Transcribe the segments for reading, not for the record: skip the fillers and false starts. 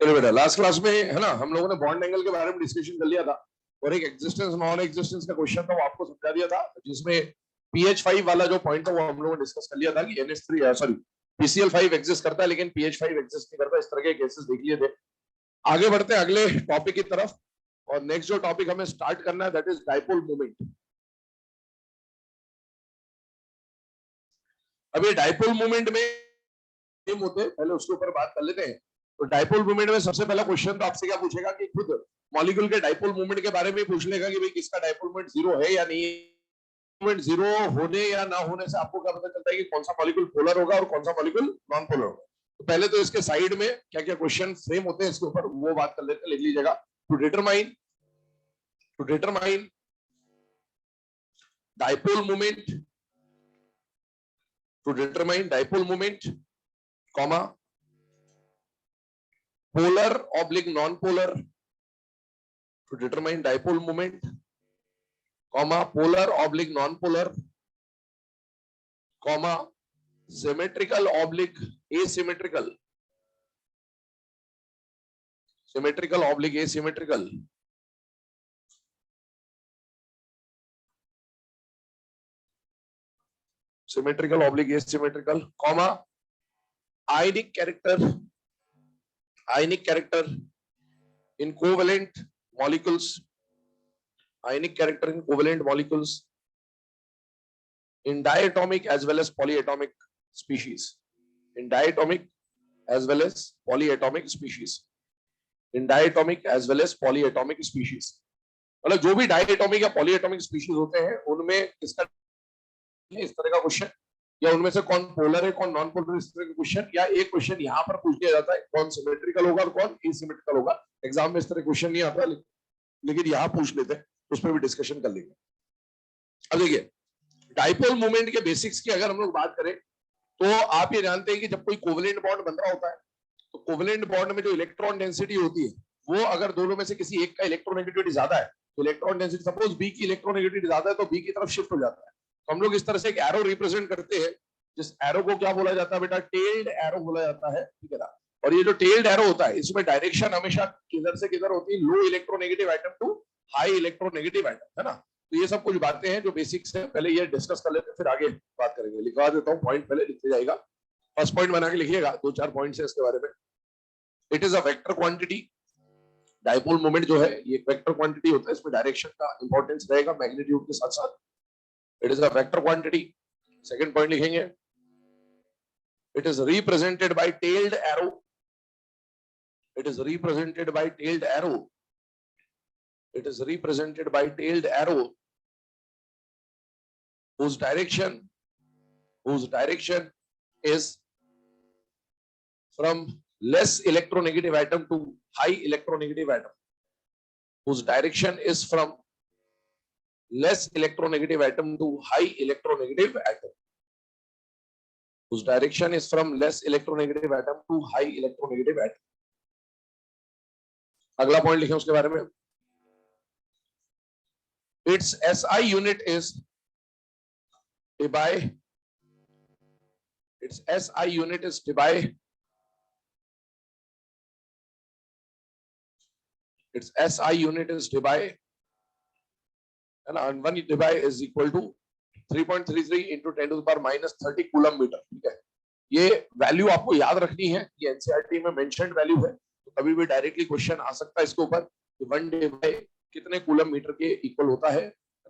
चलो बेटा, last class में है ना हम लोगों ने बॉन्ड एंगल के बारे में डिस्कशन कर लिया था और एक एक्जिस्टेंस नॉन एक्जिस्टेंस का क्वेश्चन था वो आपको समझा दिया था, जिसमें PH5 वाला जो पॉइंट था वो हम लोगों ने डिस्कस कर लिया था कि NH3 सॉरी PCl5 एग्जिस्ट करता है लेकिन PH5 एग्जिस्ट नहीं करता। इस तरह के केसेस देख लिए थे। आगे बढ़ते हैं अगले टॉपिक की तरफ और नेक्स्ट जो टॉपिक हमें स्टार्ट करना है दैट इज डाइपोल मोमेंट। अब ये डाइपोल मोमेंट में होते हैं, पहले उसके ऊपर बात कर लेते हैं। तो डाइपोल मोमेंट में सबसे पहला क्वेश्चन तो आपसे क्या पूछेगा कि खुद मॉलिक्यूल के डाइपोल मोमेंट के बारे में पूछ लेगा कि भाई किसका डाइपोल मोमेंट जीरो है या नहीं। मोमेंट जीरो होने या ना होने से आपको क्या पता चलता है कि कौन सा मॉलिक्यूल पोलर होगा और कौन सा मॉलिक्यूल नॉन पोलर होगा। तो पहले तो इसके साइड में क्या क्या क्वेश्चन फ्रेम होते हैं इसके ऊपर वो बात कर लेते हैं, लिख लीजिएगा। To determine dipole moment, to determine dipole moment comma polar oblique non-polar, to determine dipole moment, comma polar oblique non-polar, comma symmetrical oblique asymmetrical, symmetrical oblique asymmetrical, symmetrical oblique asymmetrical, comma ionic character in covalent molecules, ionic character in covalent molecules in diatomic as well as polyatomic species, in diatomic as well as polyatomic species, in diatomic as well as polyatomic species। मतलब जो भी diatomic या polyatomic species होते हैं उनमें किसका इस तरह का क्वेश्चन, या उनमें से कौन पोलर है कौन नॉन पोलर, इस तरह का क्वेश्चन, या एक क्वेश्चन यहाँ पर पूछ लिया जाता है कौन सिमेट्रिकल होगा और कौन एसिमेट्रिकल होगा। एग्जाम में इस तरह क्वेश्चन नहीं आता लेकिन यहाँ पूछ लेते हैं, उस पर भी डिस्कशन कर लेंगे। अब देखिए डाइपोल मोमेंट के बेसिक्स की अगर हम लोग बात करें तो आप ये जानते हैं कि जब कोई कोवलेंट बॉन्ड बन रहा होता है तो कोवलेंट बॉन्ड में जो इलेक्ट्रॉन डेंसिटी होती है वो अगर दोनों में से किसी एक का इलेक्ट्रोनेगेटिविटी ज्यादा है तो इलेक्ट्रॉन डेंसिटी सपोज बी की इलेक्ट्रोनेगेटिविटी ज्यादा है तो बी की तरफ शिफ्ट हो जाता है। तो हम लोग इस तरह से एक एरो रिप्रेजेंट करते हैं जिस एरो को क्या बोला जाता है बेटा, टेल्ड एरो बोला जाता है, ठीक है ना। और ये जो टेल्ड एरो होता है इसमें डायरेक्शन हमेशा किधर से किधर होती है, low electronegative atom to high electronegative atom, है ना। तो ये सब कुछ बातें हैं जो बेसिक्स है, पहले ये डिस्कस कर लेते हैं फिर आगे बात करेंगे। लिखवा देता हूँ पॉइंट, पहले लिखते जाएगा, फर्स्ट पॉइंट बना के लिखिएगा, दो चार पॉइंट्स है इसके बारे में। It is a vector quantity, dipole moment जो है ये एक वेक्टर क्वांटिटी होता है, इसमें डायरेक्शन का इंपॉर्टेंस रहेगा मैग्नीट्यूड के साथ साथ। It is a vector quantity. Second point लिखेंगे, it is represented by tailed arrow, it is represented by tailed arrow, it is represented by tailed arrow whose direction is from less electronegative atom to high electronegative atom, whose direction is from less electronegative atom to high electronegative atom, whose direction is from less electronegative atom to high electronegative atom। अगला point लिखें उसके बारे में, its SI unit is debye, its SI unit is debye, its SI unit is debye, and one debye is equal to 3.33 into 10 to the power minus 30 coulomb metre, ठीक है। ये value आपको याद रखनी है, ये एनसीईआरटी में मेंशन्ड वैल्यू है, तो कभी भी डायरेक्टली क्वेश्चन आ सकता है इसके ऊपर कि 1 debye कितने कूलम मीटर के इक्वल होता है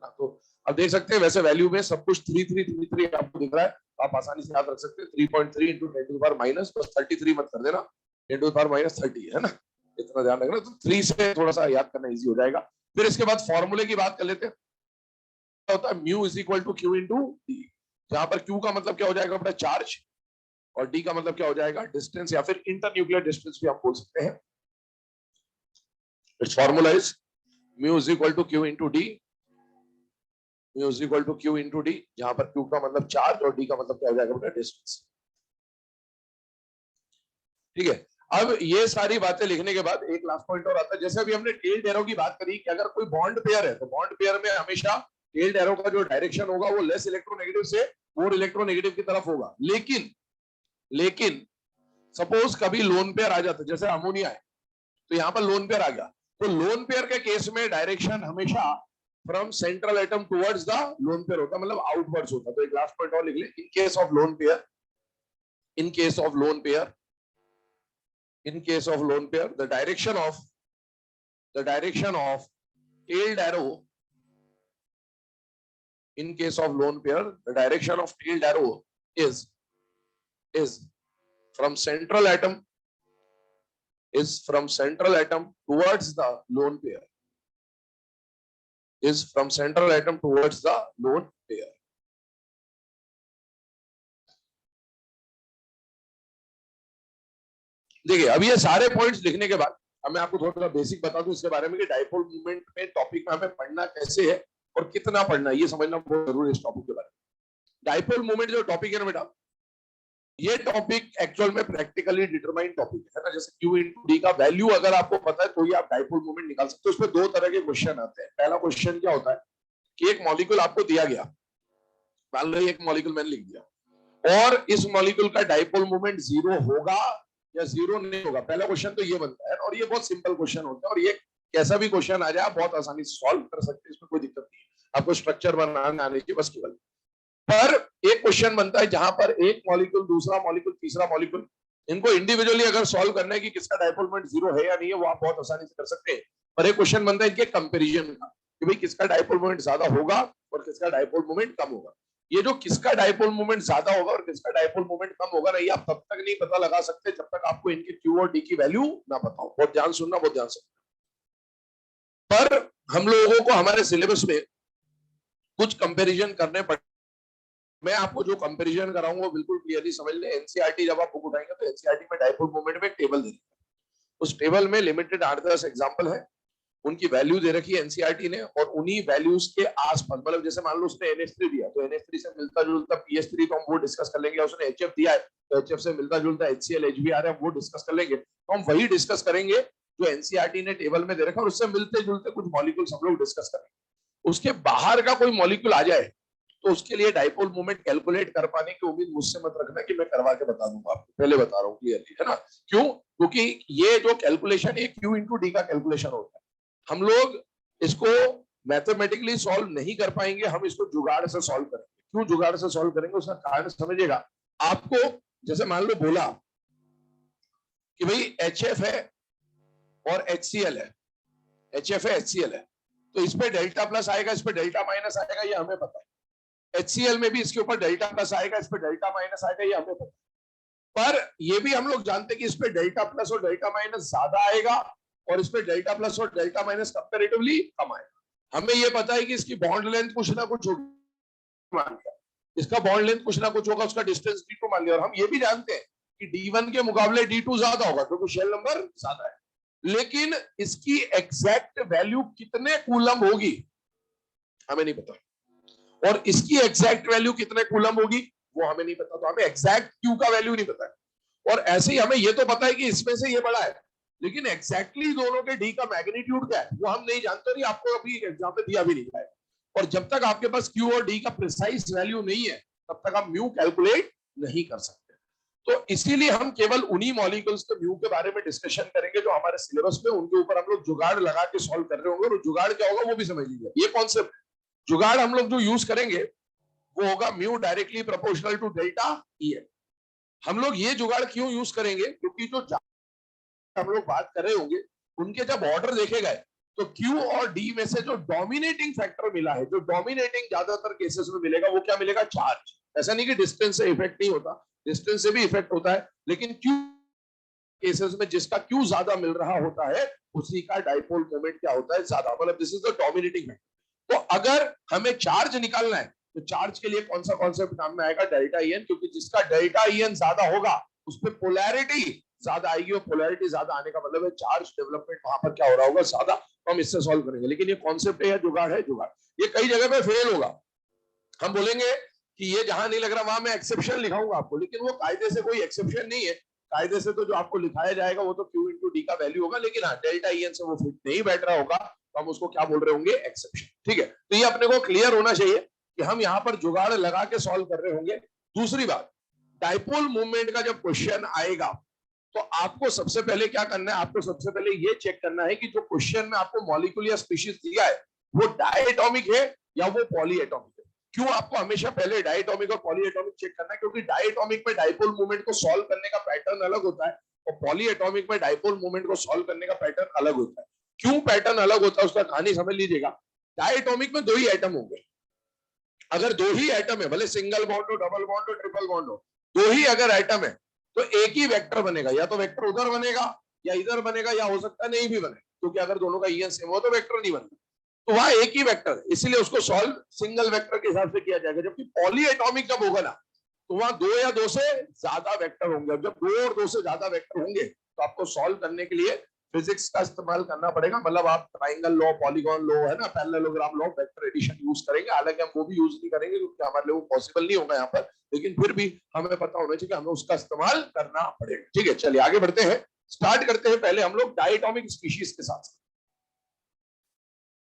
ना। तो अब देख सकते हैं वैसे वैल्यू में सब कुछ 3333 आपको दिख रहा है, आप आसानी से याद रख सकते हैं। 3.3 into 10 to the power minus बस 33 मत कर देना, 10 to the power minus 30 है ना, इतना ध्यान रखना। तो 3 से थोड़ा सा याद करना इजी हो जाएगा। फिर इसके बाद फॉर्मूले की बात कर लेते हैं, होता है mu is equal to Q into D, जहां पर क्यू का मतलब क्या हो जाएगा अपना चार्ज और डी का मतलब क्या हो जाएगा डिस्टेंस या फिर इंटरन्यूक्लियर डिस्टेंस भी आप बोल सकते हैं। Its formula is mu is equal to Q into D, mu is equal to Q into D, जहां पर क्यू का मतलब चार्ज और डी का मतलब क्या हो जाएगा बेटा डिस्टेंस, ठीक है। अब ये सारी बातें लिखने के बाद एक लास्ट पॉइंट और आता है, जैसे अभी हमने टेल्ड एरो की बात करी कि अगर कोई बॉन्ड पेयर है तो बॉन्ड पेयर में हमेशा टेल्ड एरो का जो डायरेक्शन होगा वो लेस इलेक्ट्रोनेगेटिव से मोर इलेक्ट्रोनेगेटिव की तरफ होगा। लेकिन सपोज कभी लोन पेयर आ जाता है, जैसे अमोनिया है, तो यहाँ पर लोन पेयर आ गया। तो लोन पेयर के केस में डायरेक्शन हमेशा from central atom towards the lone pair होता है, मतलब आउटवर्ड्स होता है। तो एक लास्ट पॉइंट और लिख ले, in case of lone pair, in case of lone pair, in case of lone pair, the direction of tailed arrow, in case of lone pair, the direction of tailed arrow is from central atom towards the lone pair, is from central atom towards the lone pair. देखिए अब ये सारे points लिखने के बाद अब मैं आपको थोड़ा सा बेसिक बता दूं इसके बारे में कि डाइपोल मूवमेंट में टॉपिक में हमें पढ़ना कैसे है और कितना पढ़ना है, ये समझना बहुत जरूरी है इस टॉपिक के बारे में। डाइपोल मूवमेंट जो टॉपिक है ना बेटा, ये टॉपिक एक्चुअल में प्रैक्टिकली डिटरमाइंड टॉपिक है ना। जैसे Q into D का वैल्यू अगर आपको पता है तो ही आप डाइपोल मूवमेंट निकाल सकते हो। उसमें दो तरह के क्वेश्चन आते हैं। पहला क्वेश्चन क्या होता है कि एक मॉलिक्यूल आपको दिया गया, मान लो एक मॉलिक्यूल मैंने लिख दिया और इस मॉलिक्यूल का डाइपोल मूवमेंट 0 होगा या 0 नहीं होगा। पहला क्वेश्चन तो ये बनता है और ये बहुत सिंपल क्वेश्चन होता है और ये कैसा भी क्वेश्चन आ जाए आप बहुत आसानी से सॉल्व कर सकते हैं, इसमें कोई दिक्कत नहीं है। आपको स्ट्रक्चर बनाना आने की बस केवल। पर एक क्वेश्चन बनता है जहां पर एक मॉलिक्यूल, दूसरा मॉलिक्यूल, तीसरा मॉलिक्यूल, इनको इंडिविजुअली अगर सॉल्व करना है कि किसका डाइपोल मोमेंट 0 है या नहीं है, वो आप बहुत आसानी से कर सकते हैं। पर एक क्वेश्चन बनता है इनके कंपैरिजन का कि भाई किसका डाइपोल मोमेंट ज्यादा होगा और किसका डाइपोल मोमेंट कम होगा। ये जो किसका डाइपोल मोमेंट ज्यादा होगा और किसका डाइपोल मोमेंट कम होगा ना, ये आप तब तक नहीं पता लगा सकते जब तक आपको इनके Q और D की वैल्यू ना पता हो। बहुत ध्यान सुनना, बहुत ध्यान सुनना। पर हम लोगों को हमारे सिलेबस में कुछ कंपैरिजन करने पड़े। मैं आपको जो कंपैरिजन कराऊंगा वो बिल्कुल क्लियरली समझ ले। एनसीईआरटी जब आप बुक उठाएंगे तो एनसीईआरटी में डाइपोल मोमेंट में टेबल दे रखी है। उस टेबल में लिमिटेड 8-10 एग्जांपल है, उनकी वैल्यू दे रखी है एनसीईआरटी ने और उन्हीं वैल्यूज के आसपास, मतलब जैसे मान लो उसने NH3 दिया तो NH3 से मिलता जुलता PH3 तो हम वो डिस्कस कर लेंगे। उसने HF दिया है तो HF से मिलता जुलता HCl HBr है, वो डिस्कस कर लेंगे। तो हम वही डिस्कस करेंगे जो एनसीईआरटी ने टेबल में दे रखा है और उससे मिलते जुलते कुछ मॉलिक्यूल्स हम लोग डिस्कस करेंगे। उसके बाहर का कोई मॉलिक्यूल आ जाए तो उसके लिए डाइपोल मोमेंट कैलकुलेट कर पाने की उम्मीद मुझसे मत रखना कि मैं करवा के बता दूंगा आपको, पहले बता रहा हूँ क्लियरली, है ना। क्यों? क्योंकि ये जो कैलकुलेशन एक Q into D का कैलकुलेशन होता है, हम लोग इसको मैथमेटिकली सॉल्व नहीं कर पाएंगे, हम इसको जुगाड़ से सॉल्व करेंगे। क्यों जुगाड़ से सॉल्व करेंगे उसका कारण समझिएगा। आपको जैसे मान लो बोला कि भाई HF है और HCl है, HF है HCl है, तो इस पे डेल्टा प्लस आएगा, इस पे डेल्टा माइनस आएगा, ये हमें पता है। HCl में भी इसके ऊपर डेल्टा प्लस आएगा, इस पे डेल्टा माइनस आएगा, ये हमें पता है। पर ये भी हम लोग जानते हैं कि इस पे डेल्टा प्लस और डेल्टा माइनस ज्यादा आएगा और इस पे डेल्टा प्लस और डेल्टा माइनस कंपैरेटिवली कम आएगा। हमें ये पता है कि इसकी बॉन्ड लेंथ कुछ ना कुछ होगी, मान लिया इसका बॉन्ड लेंथ कुछ ना कुछ होगा, उसका डिस्टेंस D2 मान लिया। और हम ये भी जानते हैं कि D1 के मुकाबले D2 ज्यादा होगा क्योंकि शेल नंबर ज्यादा है। लेकिन इसकी एग्जैक्ट वैल्यू कितने कूलम होगी हमें नहीं पता, और इसकी एग्जैक्ट वैल्यू कितने कूलम होगी वो हमें नहीं पता। तो हमें एग्जैक्ट Q का वैल्यू नहीं पता है। और ऐसे ही हमें ये तो पता है कि इसमें से ये बड़ा है, लेकिन एग्जैक्टली दोनों के D का मैग्नीट्यूड क्या है वो हम नहीं जानते, नहीं आपको अभी एग्जाम में दिया भी नहीं जाएगा। और जब तक आपके पास Q और D का प्रिसाइज वैल्यू नहीं है तब तक आप म्यू कैलकुलेट नहीं कर सकते। तो इसीलिए हम केवल उन्हीं मॉलिक्यूल्स के म्यू के बारे में डिस्कशन करेंगे जो हमारे सिलेबस में, उनके ऊपर हम लोग जुगाड़ लगा के सॉल्व कर रहे होंगे। और जुगाड़ क्या होगा वो भी समझ लीजिए। ये कॉन्सेप्ट जुगाड़ हम लोग जो यूज करेंगे वो होगा mu directly proportional to delta EN। हम लोग ये जुगाड़ क्यों यूज करेंगे? क्योंकि जो हम लोग बात कर रहे होंगे उनके जब ऑर्डर देखे गए तो Q और D में से जो डोमिनेटिंग फैक्टर मिला है, जो डोमिनेटिंग ज्यादातर केसेस में मिलेगा, वो क्या मिलेगा? चार्ज। ऐसा नहीं कि डिस्टेंस से इफेक्ट नहीं होता, डिस्टेंस से भी इफेक्ट होता है, लेकिन Q केसेस में जिसका Q ज्यादा मिल रहा होता है उसी का डाइपोल मोमेंट क्या होता है? ज्यादा। मतलब this is the dominating factor. तो अगर हमें चार्ज निकालना है तो चार्ज के लिए कौन सा कॉन्सेप्ट काम में आएगा? Delta EN। क्योंकि जिसका डेल्टा EN ज्यादा होगा उस पर पोलैरिटी ज्यादा आएगी, और पोलैरिटी ज्यादा आने का मतलब है चार्ज डेवलपमेंट वहां पर क्या हो रहा होगा? ज्यादा। तो हम इससे सॉल्व करेंगे। लेकिन ये कॉन्सेप्ट है या जुगाड़ है? जुगाड़। ये कई जगह पे फेल होगा। हम बोलेंगे कि ये जहां नहीं लग रहा वहां मैं एक्सेप्शन लिखाऊंगा आपको, लेकिन वो कायदे से कोई एक्सेप्शन नहीं है। कायदे से तो जो आपको लिखाया जाएगा वो तो Q into D का वैल्यू होगा, लेकिन हाँ डेल्टा EN से वो फिट नहीं बैठ रहा होगा तो हम उसको क्या बोल रहे होंगे? एक्सेप्शन। ठीक है, तो ये अपने को क्लियर होना चाहिए कि हम यहाँ पर जुगाड़ लगा के सॉल्व कर रहे होंगे। दूसरी बात, डाइपोल मूवमेंट का जब क्वेश्चन आएगा तो आपको सबसे पहले क्या करना है, आपको सबसे पहले ये चेक करना है कि जो क्वेश्चन में आपको मॉलिक्यूल या स्पीशीज दिया है वो डायटोमिक है या वो पॉलीएटॉमिक है। क्यों आपको हमेशा पहले डायटोमिक और पॉलीएटॉमिक चेक करना है? क्योंकि डायटोमिक में डाइपोल मूवमेंट को सॉल्व करने का पैटर्न अलग होता है और पॉलीएटॉमिक में डाइपोल मूवमेंट को सॉल्व करने का पैटर्न अलग होता है। क्यों पैटर्न अलग होता है उसका कहानी समझ लीजिएगा। डायटोमिक में दो ही एटम होंगे। अगर दो ही एटम है, भले सिंगल बॉन्ड हो, डबल बॉन्ड हो, ट्रिपल बॉन्ड हो, दो ही अगर एटम है तो एक ही वेक्टर बनेगा। या तो वेक्टर उधर बनेगा या इधर बनेगा, या हो सकता है नहीं भी बने, क्योंकि अगर दोनों का ईएन सेम हो तो वेक्टर नहीं बनता। तो वहां एक ही वेक्टर, इसलिए उसको सॉल्व सिंगल वेक्टर के हिसाब से किया जाएगा। जबकि पॉलीएटॉमिक जब होगा ना तो वहां दो या दो से ज्यादा वेक्टर होंगे। जब दो और दो से ज्यादा वेक्टर होंगे तो आपको सॉल्व करने के लिए फिजिक्स का इस्तेमाल करना पड़ेगा। मतलब आप ट्राइंगल लॉ, पॉलीगॉन लॉ है ना, parallelogram law, vector addition use करेंगे। हालांकि हम वो भी यूज नहीं करेंगे क्योंकि हमारे लिए वो पॉसिबल नहीं होगा यहाँ पर, लेकिन फिर भी हमें पता होना चाहिए कि हमें उसका इस्तेमाल करना पड़ेगा। ठीक है, चलिए आगे बढ़ते हैं। स्टार्ट करते हैं पहले हम लोग डायटोमिक स्पीशीज के साथ।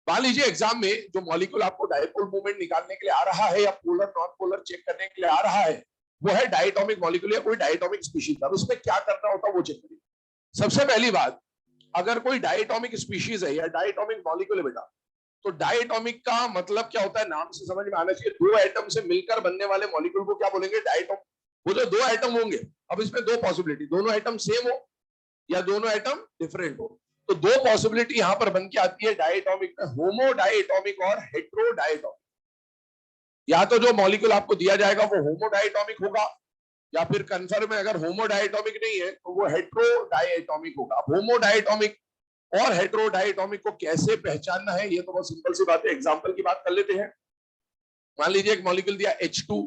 मान लीजिए एग्जाम में जो मॉलिक्यूल आपको डायपोल मूवमेंट निकालने के लिए आ रहा है या पोलर नॉन पोलर चेक करने के लिए आ रहा है वो है डायटोमिक मॉलिक्यूल या कोई डायटोमिक स्पीशीज। अब उसमें क्या करना होता है वो चेक करिए। सबसे पहली बात, अगर कोई डायटोमिक स्पीशीज है या डायटोमिक मॉलिक्यूल है बेटा, तो डायटोमिक का मतलब क्या होता है नाम से समझ में आना चाहिए। दो एटम से मिलकर बनने वाले मॉलिक्यूल को क्या बोलेंगे? डायटोम। वो जो दो एटम होंगे, अब इसमें दो पॉसिबिलिटी, दोनों एटम सेम हो या दोनों एटम डिफरेंट हो। तो दो पॉसिबिलिटी यहां पर बन के आती है डायटोमिक में, होमो डायटोमिक और हेट्रो डायटोमिक। या तो जो मॉलिक्यूल आपको दिया जाएगा वो होमो डायटोमिक होगा, या फिर कंफर्म है अगर होमो डायटोमिक नहीं है तो वो हेट्रो डायटोमिक होगा। होमो डायटोमिक और हेट्रो डायटोमिक को कैसे पहचानना है, ये तो बहुत सिंपल सी बात है। एग्जांपल की बात कर लेते हैं। मान लीजिए एक मॉलिक्यूल दिया H2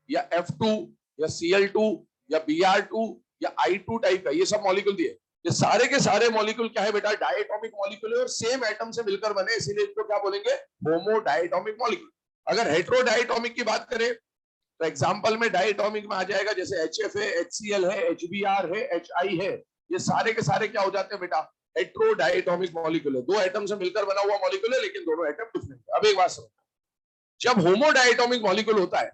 या F2 या Cl2 या Br2 या I2 टाइप का, ये सब मॉलिक्यूल दिए। ये सारे के सारे मॉलिक्यूल क्या है बेटा? डायटोमिक मॉलिक्यूल है और सेम एटम से मिलकर बने, इसीलिए इसको क्या बोलेंगे? होमो डायटोमिक मॉलिक्यूल। अगर हेट्रो डायटोमिक की बात करें तो एग्जांपल में डायटोमिक में आ जाएगा जैसे HF है, HCl है, HBr है, HI है। ये सारे के सारे क्या हो जाते हैं बेटा? हेट्रो डायटोमिक मॉलिक्यूल है। दो एटम से मिलकर बना हुआ मॉलिक्यूल है लेकिन दोनों एटम डिफरेंट है। अब एक बात समझो, जब होमो डायटोमिक मॉलिक्यूल होता है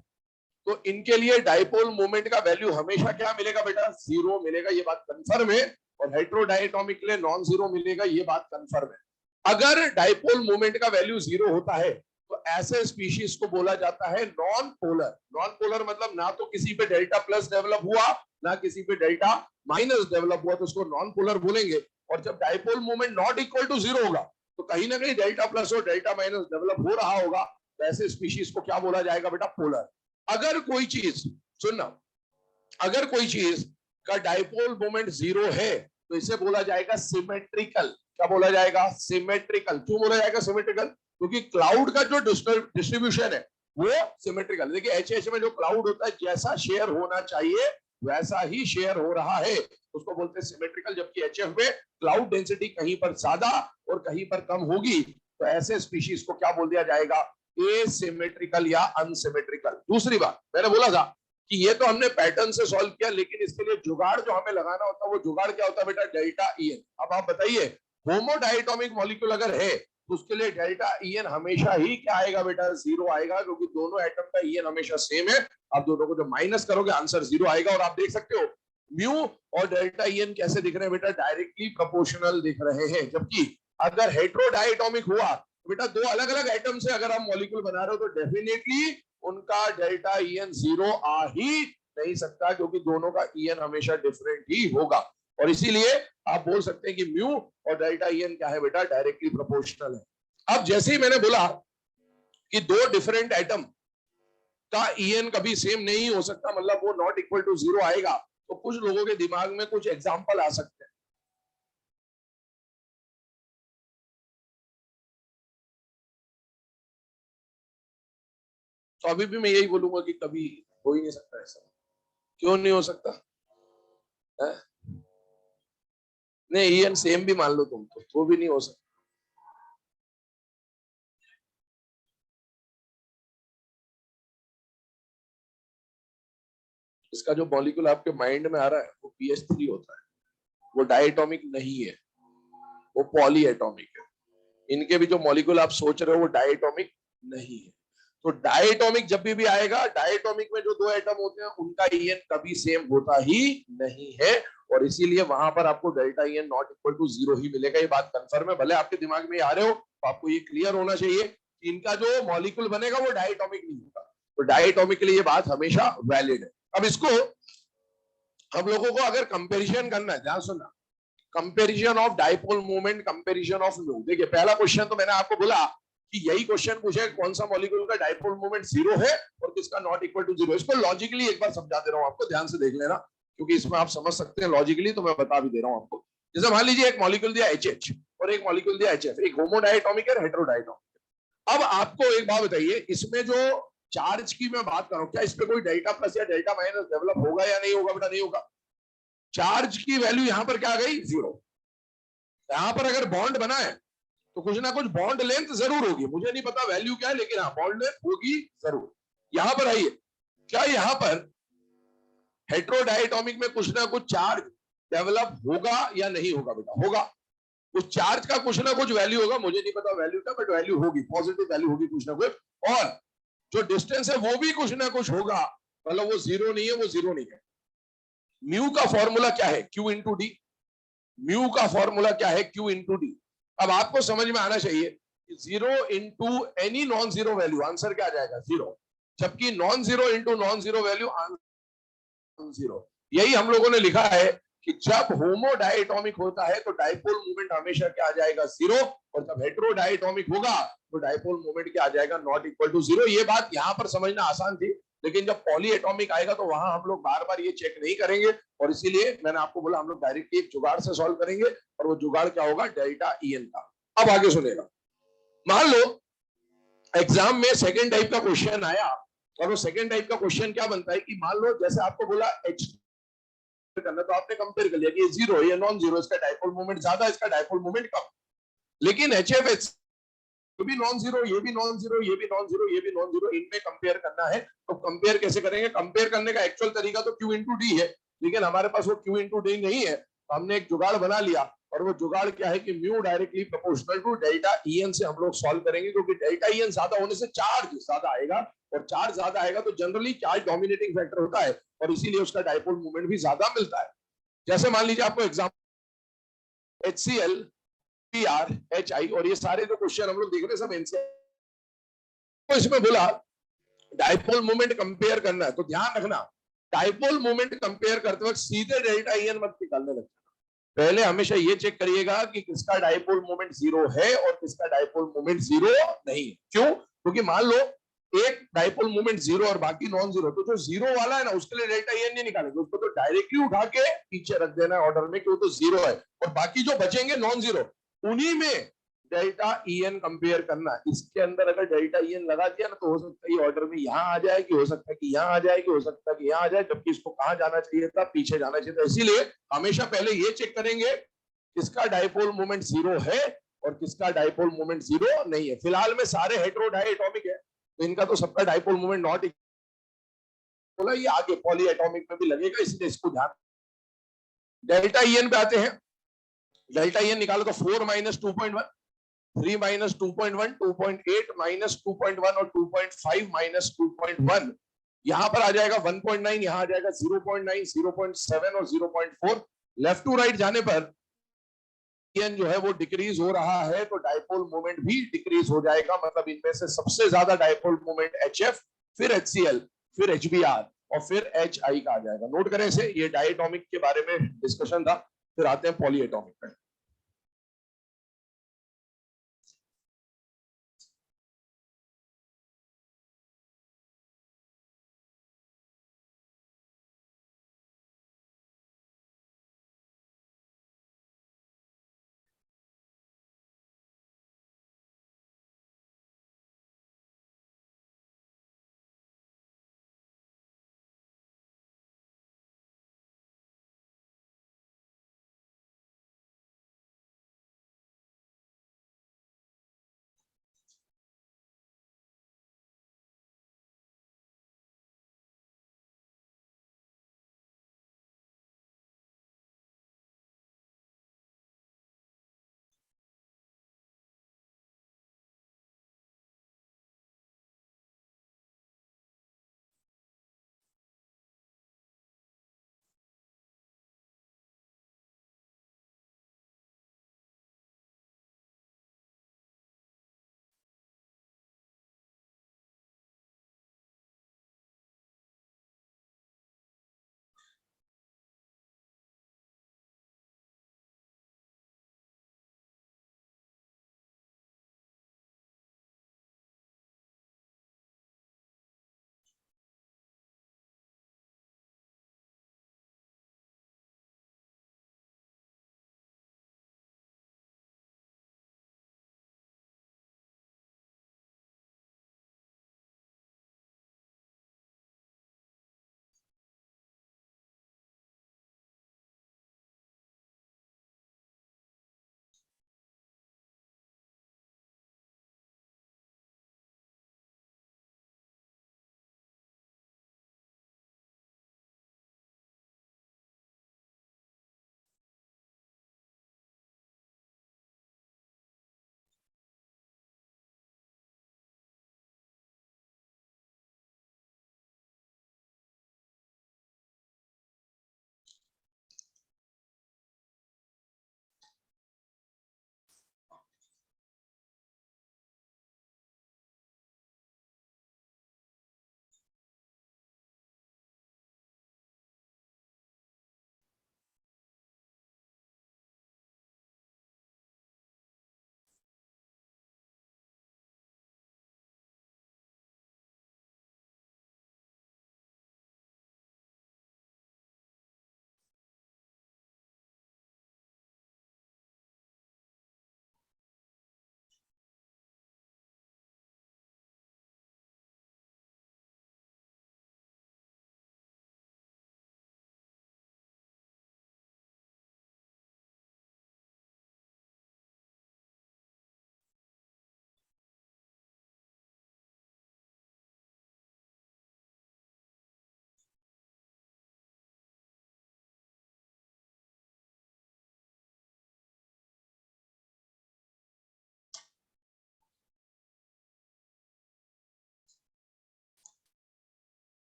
तो इनके लिए डाइपोल मोमेंट का वैल्यू हमेशा क्या मिलेगा बेटा? जीरो मिलेगा, ये बात कंफर्म है। और हेट्रोडायटोमिक के लिए नॉन जीरो मिलेगा, ये बात कंफर्म है। अगर डाइपोल मोमेंट का वैल्यू जीरो होता है तो ऐसे स्पीशीज को बोला जाता है नॉन पोलर। नॉन पोलर मतलब ना तो किसी पे डेल्टा प्लस डेवलप हुआ ना किसी पे डेल्टा माइनस डेवलप हुआ, तो उसको नॉन पोलर बोलेंगे। और जब dipole moment not equal to zero होगा तो कहीं ना कहीं डेल्टा प्लस और डेल्टा माइनस डेवलप हो रहा होगा, तो ऐसे स्पीशीज को क्या बोला जाएगा बेटा? पोलर। अगर कोई चीज, सुनना, अगर कोई चीज का डाइपोल मोमेंट जीरो है तो इसे बोला जाएगा सिमेट्रिकल। क्या बोला जाएगा? सिमेट्रिकल। क्यों बोला जाएगा सिमेट्रिकल? क्योंकि क्लाउड का जो डिस्ट्रीब्यूशन है वो सिमेट्रिकल। देखिए एच में जो क्लाउड होता है जैसा शेयर होना चाहिए वैसा ही शेयर हो रहा है, उसको बोलते हैं सिमेट्रिकल। जबकि HF में क्लाउड डेंसिटी कहीं पर ज्यादा और कहीं पर कम होगी, तो ऐसे स्पीशीज को क्या बोल दिया जाएगा? एसिमेट्रिकल या अनसिमेट्रिकल। दूसरी बात, मैंने बोला था कि ये तो हमने पैटर्न से सॉल्व किया, लेकिन इसके लिए जुगाड़ जो हमें लगाना होता है वो जुगाड़ क्या होता है बेटा? Delta EN। अब आप बताइए, होमोडायटोमिक मॉलिक्यूल अगर है तो उसके लिए डेल्टा EN हमेशा ही क्या आएगा बेटा? जीरो आएगा, क्योंकि दोनों एटम का EN हमेशा सेम है। आप दोनों को जब माइनस करोगे आंसर जीरो आएगा। और आप देख सकते हो म्यू और डेल्टा EN कैसे दिख रहे हैं बेटा? डायरेक्टली प्रोपोर्शनल दिख रहे हैं। जबकि अगर हेट्रोडायटोमिक हुआ बेटा, दो अलग अलग एटम से अगर हम मॉलिक्यूल बना रहे हो तो डेफिनेटली उनका डेल्टा EN जीरो आ ही नहीं सकता, क्योंकि दोनों का EN हमेशा डिफरेंट ही होगा। और इसीलिए आप बोल सकते हैं कि म्यू और डेल्टा EN क्या है बेटा? डायरेक्टली प्रोपोर्शनल है। अब जैसे ही मैंने बोला कि दो डिफरेंट एटम का EN कभी सेम नहीं हो सकता, मतलब वो नॉट इक्वल टू जीरो आएगा, तो कुछ लोगों के दिमाग में कुछ एग्जाम्पल आ सकते हैं। तो अभी भी मैं यही बोलूंगा कि कभी हो ही नहीं सकता ऐसा। क्यों नहीं हो सकता है? नहीं, EN सेम भी मान लो तुम, तो भी नहीं हो सकता। इसका जो मॉलिक्यूल आपके माइंड में आ रहा है वो PH3 होता है, वो डायटोमिक नहीं है, वो पॉली एटॉमिक है। इनके भी जो मॉलिक्यूल आप सोच रहे हो वो डायटोमिक नहीं है। तो डायटोमिक जब भी आएगा, डायटोमिक में जो दो एटम होते हैं उनका ईएन कभी सेम होता ही नहीं है, और इसीलिए वहां पर आपको delta EN not equal to zero ही मिलेगा। ये बात कंफर्म है, भले आपके दिमाग में आ रहे हो तो आपको ये क्लियर होना चाहिए कि इनका जो मॉलिक्यूल बनेगा वो डायटोमिक नहीं होगा। तो डायटोमिक के लिए ये बात हमेशा वैलिड है। अब इसको हम लोगों को अगर कंपेरिजन करना है, ध्यान सुनना, comparison of dipole moment, comparison of mu. देखिए पहला क्वेश्चन तो मैंने आपको बोला कि यही क्वेश्चन पूछे कौन सा मॉलिक्यूल का डाइपोल मोमेंट जीरो है और किसका नॉट इक्वल टू जीरो। इसको लॉजिकली एक बार समझा दे रहा हूं आपको, ध्यान से देख लेना, क्योंकि इसमें आप समझ सकते हैं लॉजिकली, तो मैं बता भी दे रहा हूं आपको। जैसे मान लीजिए एक मॉलिक्यूल दिया HH और एक मॉलिक्यूल दिया HF, एक होमोडायटोमिक है, हेटेरोडायटोमिक। अब आपको एक बात बताइए, इसमें जो चार्ज की मैं बात कर रहा हूं, क्या इस पे कोई डेल्टा प्लस या डेल्टा माइनस डेवलप होगा या नहीं होगा? बेटा नहीं होगा। चार्ज की वैल्यू यहां पर क्या आ गई? जीरो। यहां पर अगर बॉन्ड बना है तो कुछ ना कुछ बॉन्ड लेंथ जरूर होगी, मुझे नहीं पता वैल्यू क्या है, लेकिन हाँ बॉन्ड लेंथ होगी जरूर। यहां पर आइए, क्या यहां पर हेटेरोडायटोमिक में कुछ ना कुछ चार्ज डेवलप होगा या नहीं होगा? बेटा होगा। उस चार्ज का कुछ ना कुछ वैल्यू होगा, मुझे नहीं पता वैल्यू क्या, बट वैल्यू होगी, पॉजिटिव वैल्यू होगी कुछ ना कुछ। और जो डिस्टेंस है वो भी कुछ ना कुछ होगा, मतलब वो जीरो नहीं है, वो जीरो नहीं है। म्यू का फॉर्मूला क्या है? Q into D. म्यू का फॉर्मूला क्या है? Q into D. अब आपको समझ में आना चाहिए कि zero into any non zero value, answer क्या आ जाएगा? जीरो। जबकि non zero into non zero value answer zero. यही हम लोगों ने लिखा है कि जब होमोडायटोमिक होता है तो डाइपोल मोमेंट हमेशा क्या आ जाएगा? जीरो। और जब हेटेरोडायटोमिक होगा तो डाइपोल मोमेंट क्या आ जाएगा? Not equal to zero. ये बात यहां पर समझना आसान थी, लेकिन जब पॉली एटॉमिक आएगा तो वहां हम लोग बार बार ये चेक नहीं करेंगे, और इसीलिए मैंने आपको बोला हम लोग डायरेक्टली एक जुगाड़ से सॉल्व करेंगे, और वो जुगाड़ क्या होगा? डेल्टा ईएन का। अब आगे सुनेगा, मान लो एग्जाम में सेकेंड टाइप का क्वेश्चन आया, और वो सेकेंड टाइप का क्वेश्चन क्या बनता है कि मान लो जैसे आपको बोला एच करना, तो आपने कंपेयर कर लिया कि ये जीरो है, ये नॉन जीरो, इसका डाइपोल मोमेंट ज्यादा, इसका डाइपोल मोमेंट कम। लेकिन HFH ये भी नॉन जीरो, ये भी नॉन जीरो, ये भी नॉन जीरो, ये भी नॉन जीरो, इनमें कंपेयर करना है। तो कंपेयर कैसे करेंगे? कंपेयर करने का एक्चुअल तरीका तो Q इंटू डी है, लेकिन हमारे पास वो Q इंटू डी नहीं है, तो हमने एक जुगाड़ बना लिया, और वो जुगाड़ क्या है कि mu directly proportional to delta EN से हम लोग सॉल्व करेंगे, क्योंकि डेल्टा ईएन ज्यादा होने से चार्ज ज्यादा आएगा, और चार्ज ज्यादा आएगा तो जनरली चार्ज डोमिनेटिंग फैक्टर होता है, और इसीलिए उसका डाइपोल मोमेंट भी ज्यादा मिलता है। जैसे मान लीजिए आपको एग्जाम्पल HCl, PR, HI, और ये सारे जो क्वेश्चन हम लोग देख रहे हैं सब एनसीआर, तो इसमें बोला डाइपोल मोमेंट कंपेयर करना है, तो ध्यान रखना डाइपोल मोमेंट कंपेयर करते वक्त सीधे डेल्टा ईएन मत निकालने लगना। पहले हमेशा ये चेक करिएगा कि किसका डाइपोल मोमेंट जीरो है और किसका डाइपोल मोमेंट जीरो नहीं है। क्यों? क्योंकि मान लो एक डाइपोल मोमेंट जीरो और बाकी नॉन जीरो, तो जो जीरो वाला है ना उसके लिए डेल्टा ईएन नहीं निकालेंगे, उसको तो डायरेक्टली उठा के पीछे रख देना है ऑर्डर में कि वो तो जीरो है, और बाकी जो बचेंगे नॉन जीरो उन्हीं में डेल्टा ईएन कंपेयर करना। इसके अंदर अगर डेल्टा ईएन लगा दिया ना, तो हो सकता है ये ऑर्डर में यहाँ आ जाए, कि हो सकता है कि यहाँ आ जाए, कि हो सकता है कि यहाँ आ जाए, जबकि इसको कहाँ जाना चाहिए था? पीछे जाना चाहिए था। इसीलिए हमेशा पहले ये चेक करेंगे किसका डाइपोल मोमेंट जीरो है और किसका डाइपोल मोमेंट जीरो नहीं है। फिलहाल में सारे हेटेरोडायटोमिक है, तो इनका तो सबका डाइपोल मोमेंट नॉट बोला, ये आगे पॉली एटॉमिक में भी लगेगा, इसलिए इसको ध्यान। डेल्टा ईएन पे आते हैं, डेल्टा ईएन निकालो तो 4 माइनस 2.1, 3 माइनस 2.1, 2.8 माइनस 2.1 और 2.5 माइनस 2.1, यहां पर आ जाएगा 1.9, यहां आ जाएगा 0.9, 0.7 और 0.4। लेफ्ट टू राइट जाने पर जो है वो डिक्रीज हो रहा है, तो डाइपोल मोमेंट भी डिक्रीज हो जाएगा। मतलब इनमें से सबसे ज्यादा डाइपोल मोमेंट HF, फिर HCl, फिर HBr और फिर HI का आ जाएगा। नोट करें इसे, ये डायटोमिक के बारे में डिस्कशन था। फिर आते हैं पॉली एटॉमिक पे।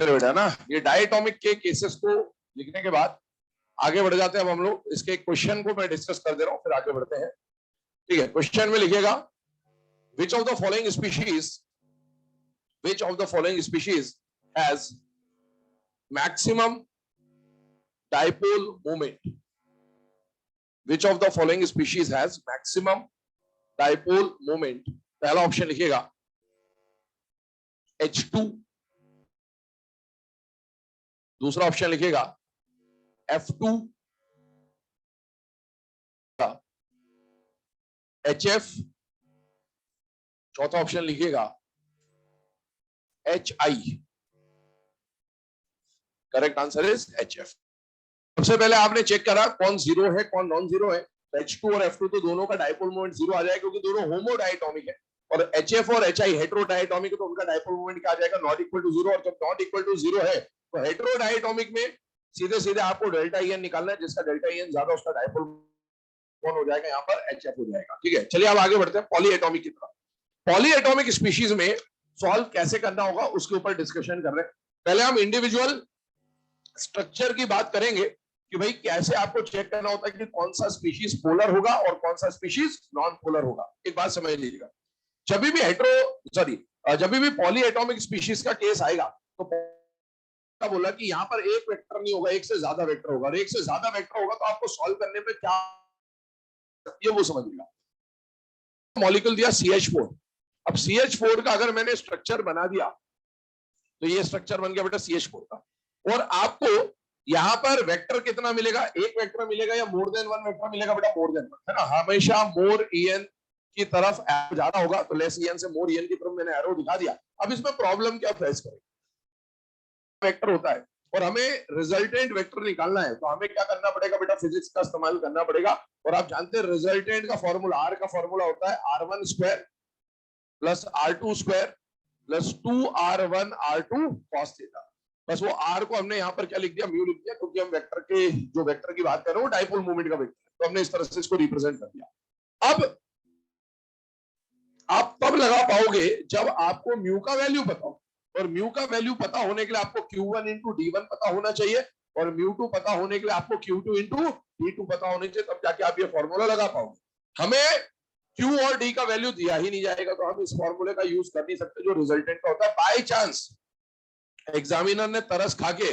चलो बेटा ना, ये डायटोमिक के केसेस को लिखने के बाद आगे बढ़ जाते हैं। अब हम लोग इसके क्वेश्चन को मैं डिस्कस कर दे रहा हूं, फिर आगे बढ़ते हैं। ठीक है, क्वेश्चन में लिखिएगा, which of the following species has maximum dipole moment? Which of the following species has maximum dipole moment? पहला ऑप्शन लिखिएगा H2, दूसरा ऑप्शन लिखिएगा F2, HF, चौथा ऑप्शन लिखिएगा HI। Correct answer is HF। सबसे पहले आपने चेक करा कौन जीरो है कौन नॉन जीरो है। H2 और F2 तो दोनों का डाइपोल मोमेंट जीरो आ जाएगा क्योंकि दोनों होमोडायटोमिक है, और HF और HI हेटेरोडायटोमिक है तो उनका डाइपोल मोमेंट क्या आ जाएगा, नॉट इक्वल टू जीरो। और जब नॉट इक्वल टू जीरो है तो हेटेरोडायटोमिक में सीधे सीधे आपको डेल्टा EN निकालना है, जिसका डेल्टा EN ज्यादा उसका डाइपोल कौन हो जाएगा, यहाँ पर HF हो जाएगा। ठीक है, चलिए अब आगे बढ़ते हैं पॉलीएटॉमिक की तरफ। पॉलीएटॉमिक स्पीशीज में सॉल्व कैसे करना होगा उसके ऊपर डिस्कशन कर रहे हैं। पहले हम इंडिविजुअल स्ट्रक्चर की बात करेंगे कि भाई कैसे आपको चेक करना होता है कि कौन सा स्पीशीज पोलर होगा और कौन सा स्पीशीज नॉन पोलर होगा। एक बात समझ लीजिएगा, जब भी पॉलीएटॉमिक स्पीशीज का केस आएगा तो बोला कि यहाँ पर एक वेक्टर नहीं होगा, एक से ज्यादा वेक्टर होगा, और एक से ज्यादा वेक्टर होगा तो आपको सॉल्व करने में क्या ये वो समझिएगा। मॉलिक्यूल दिया CH4। अब CH4 का अगर मैंने स्ट्रक्चर बना दिया तो ये स्ट्रक्चर बन गया बेटा CH4 का, और आपको यहां पर वेक्टर कितना मिलेगा, एक वेक्टर मिलेगा या मोर देन वन वेक्टर मिलेगा बेटा, मोर देन वन, है ना। हमेशा मोर EN की तरफ ज्यादा होगा, तो लेस EN से मोर EN की तरफ मैंने एरो दिखा दिया। अब इसमें प्रॉब्लम क्या फेस करें, वेक्टर होता है और हमें रिजल्टेंट वेक्टर निकालना है, तो हमें क्या करना पड़ेगा बेटा, फिजिक्स का इस्तेमाल करना पड़ेगा। और आप जानते हैं रिजल्टेंट का फॉर्मूला, R का फॉर्मूला होता है R1 square plus R2 square plus 2R1 R2 cos theta. बस वो R को हमने यहाँ पर क्या लिख दिया, म्यू लिख दिया, क्योंकि हम वेक्टर की बात कर रहे हो डाइपोल मोमेंट का वेक्टर, तो हमने इस तरह से इसको रिप्रेजेंट कर दिया। अब आप तब लगा पाओगे जब आपको म्यू का वैल्यू पता हो, और म्यू का वैल्यू पता होने के लिए आपको Q1 इंटू D1 पता होना चाहिए, और म्यू2 पता होने के लिए आपको Q2 इंटू D2 पता होने चाहिए, तब जाके आप ये फॉर्मूला लगा पाओगे। हमें Q और D का वैल्यू दिया ही नहीं जाएगा तो हम इस फॉर्मूले का यूज कर नहीं सकते जो रिजल्टेंट का होता है। बाय चांस एग्जामिनर ने तरस खाके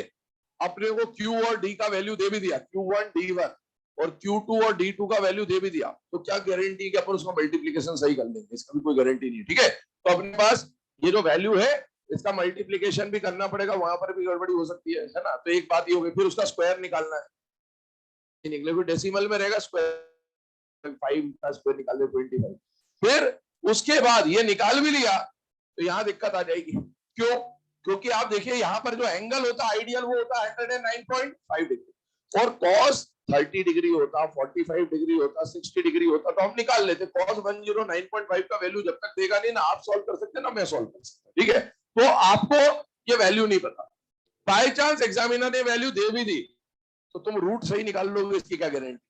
अपने को Q और D का वैल्यू दे भी दिया, Q1 D1 और Q2 और D2 का वैल्यू दे भी दिया, तो क्या गारंटी कि अपन उसका मल्टीप्लीकेशन सही कर लेंगे, इसका भी कोई गारंटी नहीं है। ठीक है, तो अपने पास ये जो वैल्यू है इसका मल्टीप्लीकेशन भी करना पड़ेगा, वहां पर भी गड़बड़ी हो सकती है ना। तो एक बात ये हो गई, फिर उसका स्क्वायर निकालना है, निकले फिर डेसिमल में रहेगा, स्क्वायर 5 का स्क्वायर निकाल दे 25। फिर उसके बाद ये निकाल भी लिया तो यहाँ दिक्कत आ जाएगी। क्यों? क्योंकि आप देखिए यहाँ पर जो एंगल होता है आइडियल वो होता है 109.5 डिग्री, और cos 30 डिग्री होता, 45 डिग्री होता, 60 डिग्री होता, तो हम निकाल लेते। cos 109.5 का वैल्यू जब तक देगा नहीं ना आप सॉल्व कर सकते ना मैं सॉल्व कर सकता। ठीक है, तो आपको ये वैल्यू नहीं पता, बाय चांस एग्जामिनर ने वैल्यू दे भी दी तो तुम रूट सही निकाल लोगे, इसकी क्या गारंटी।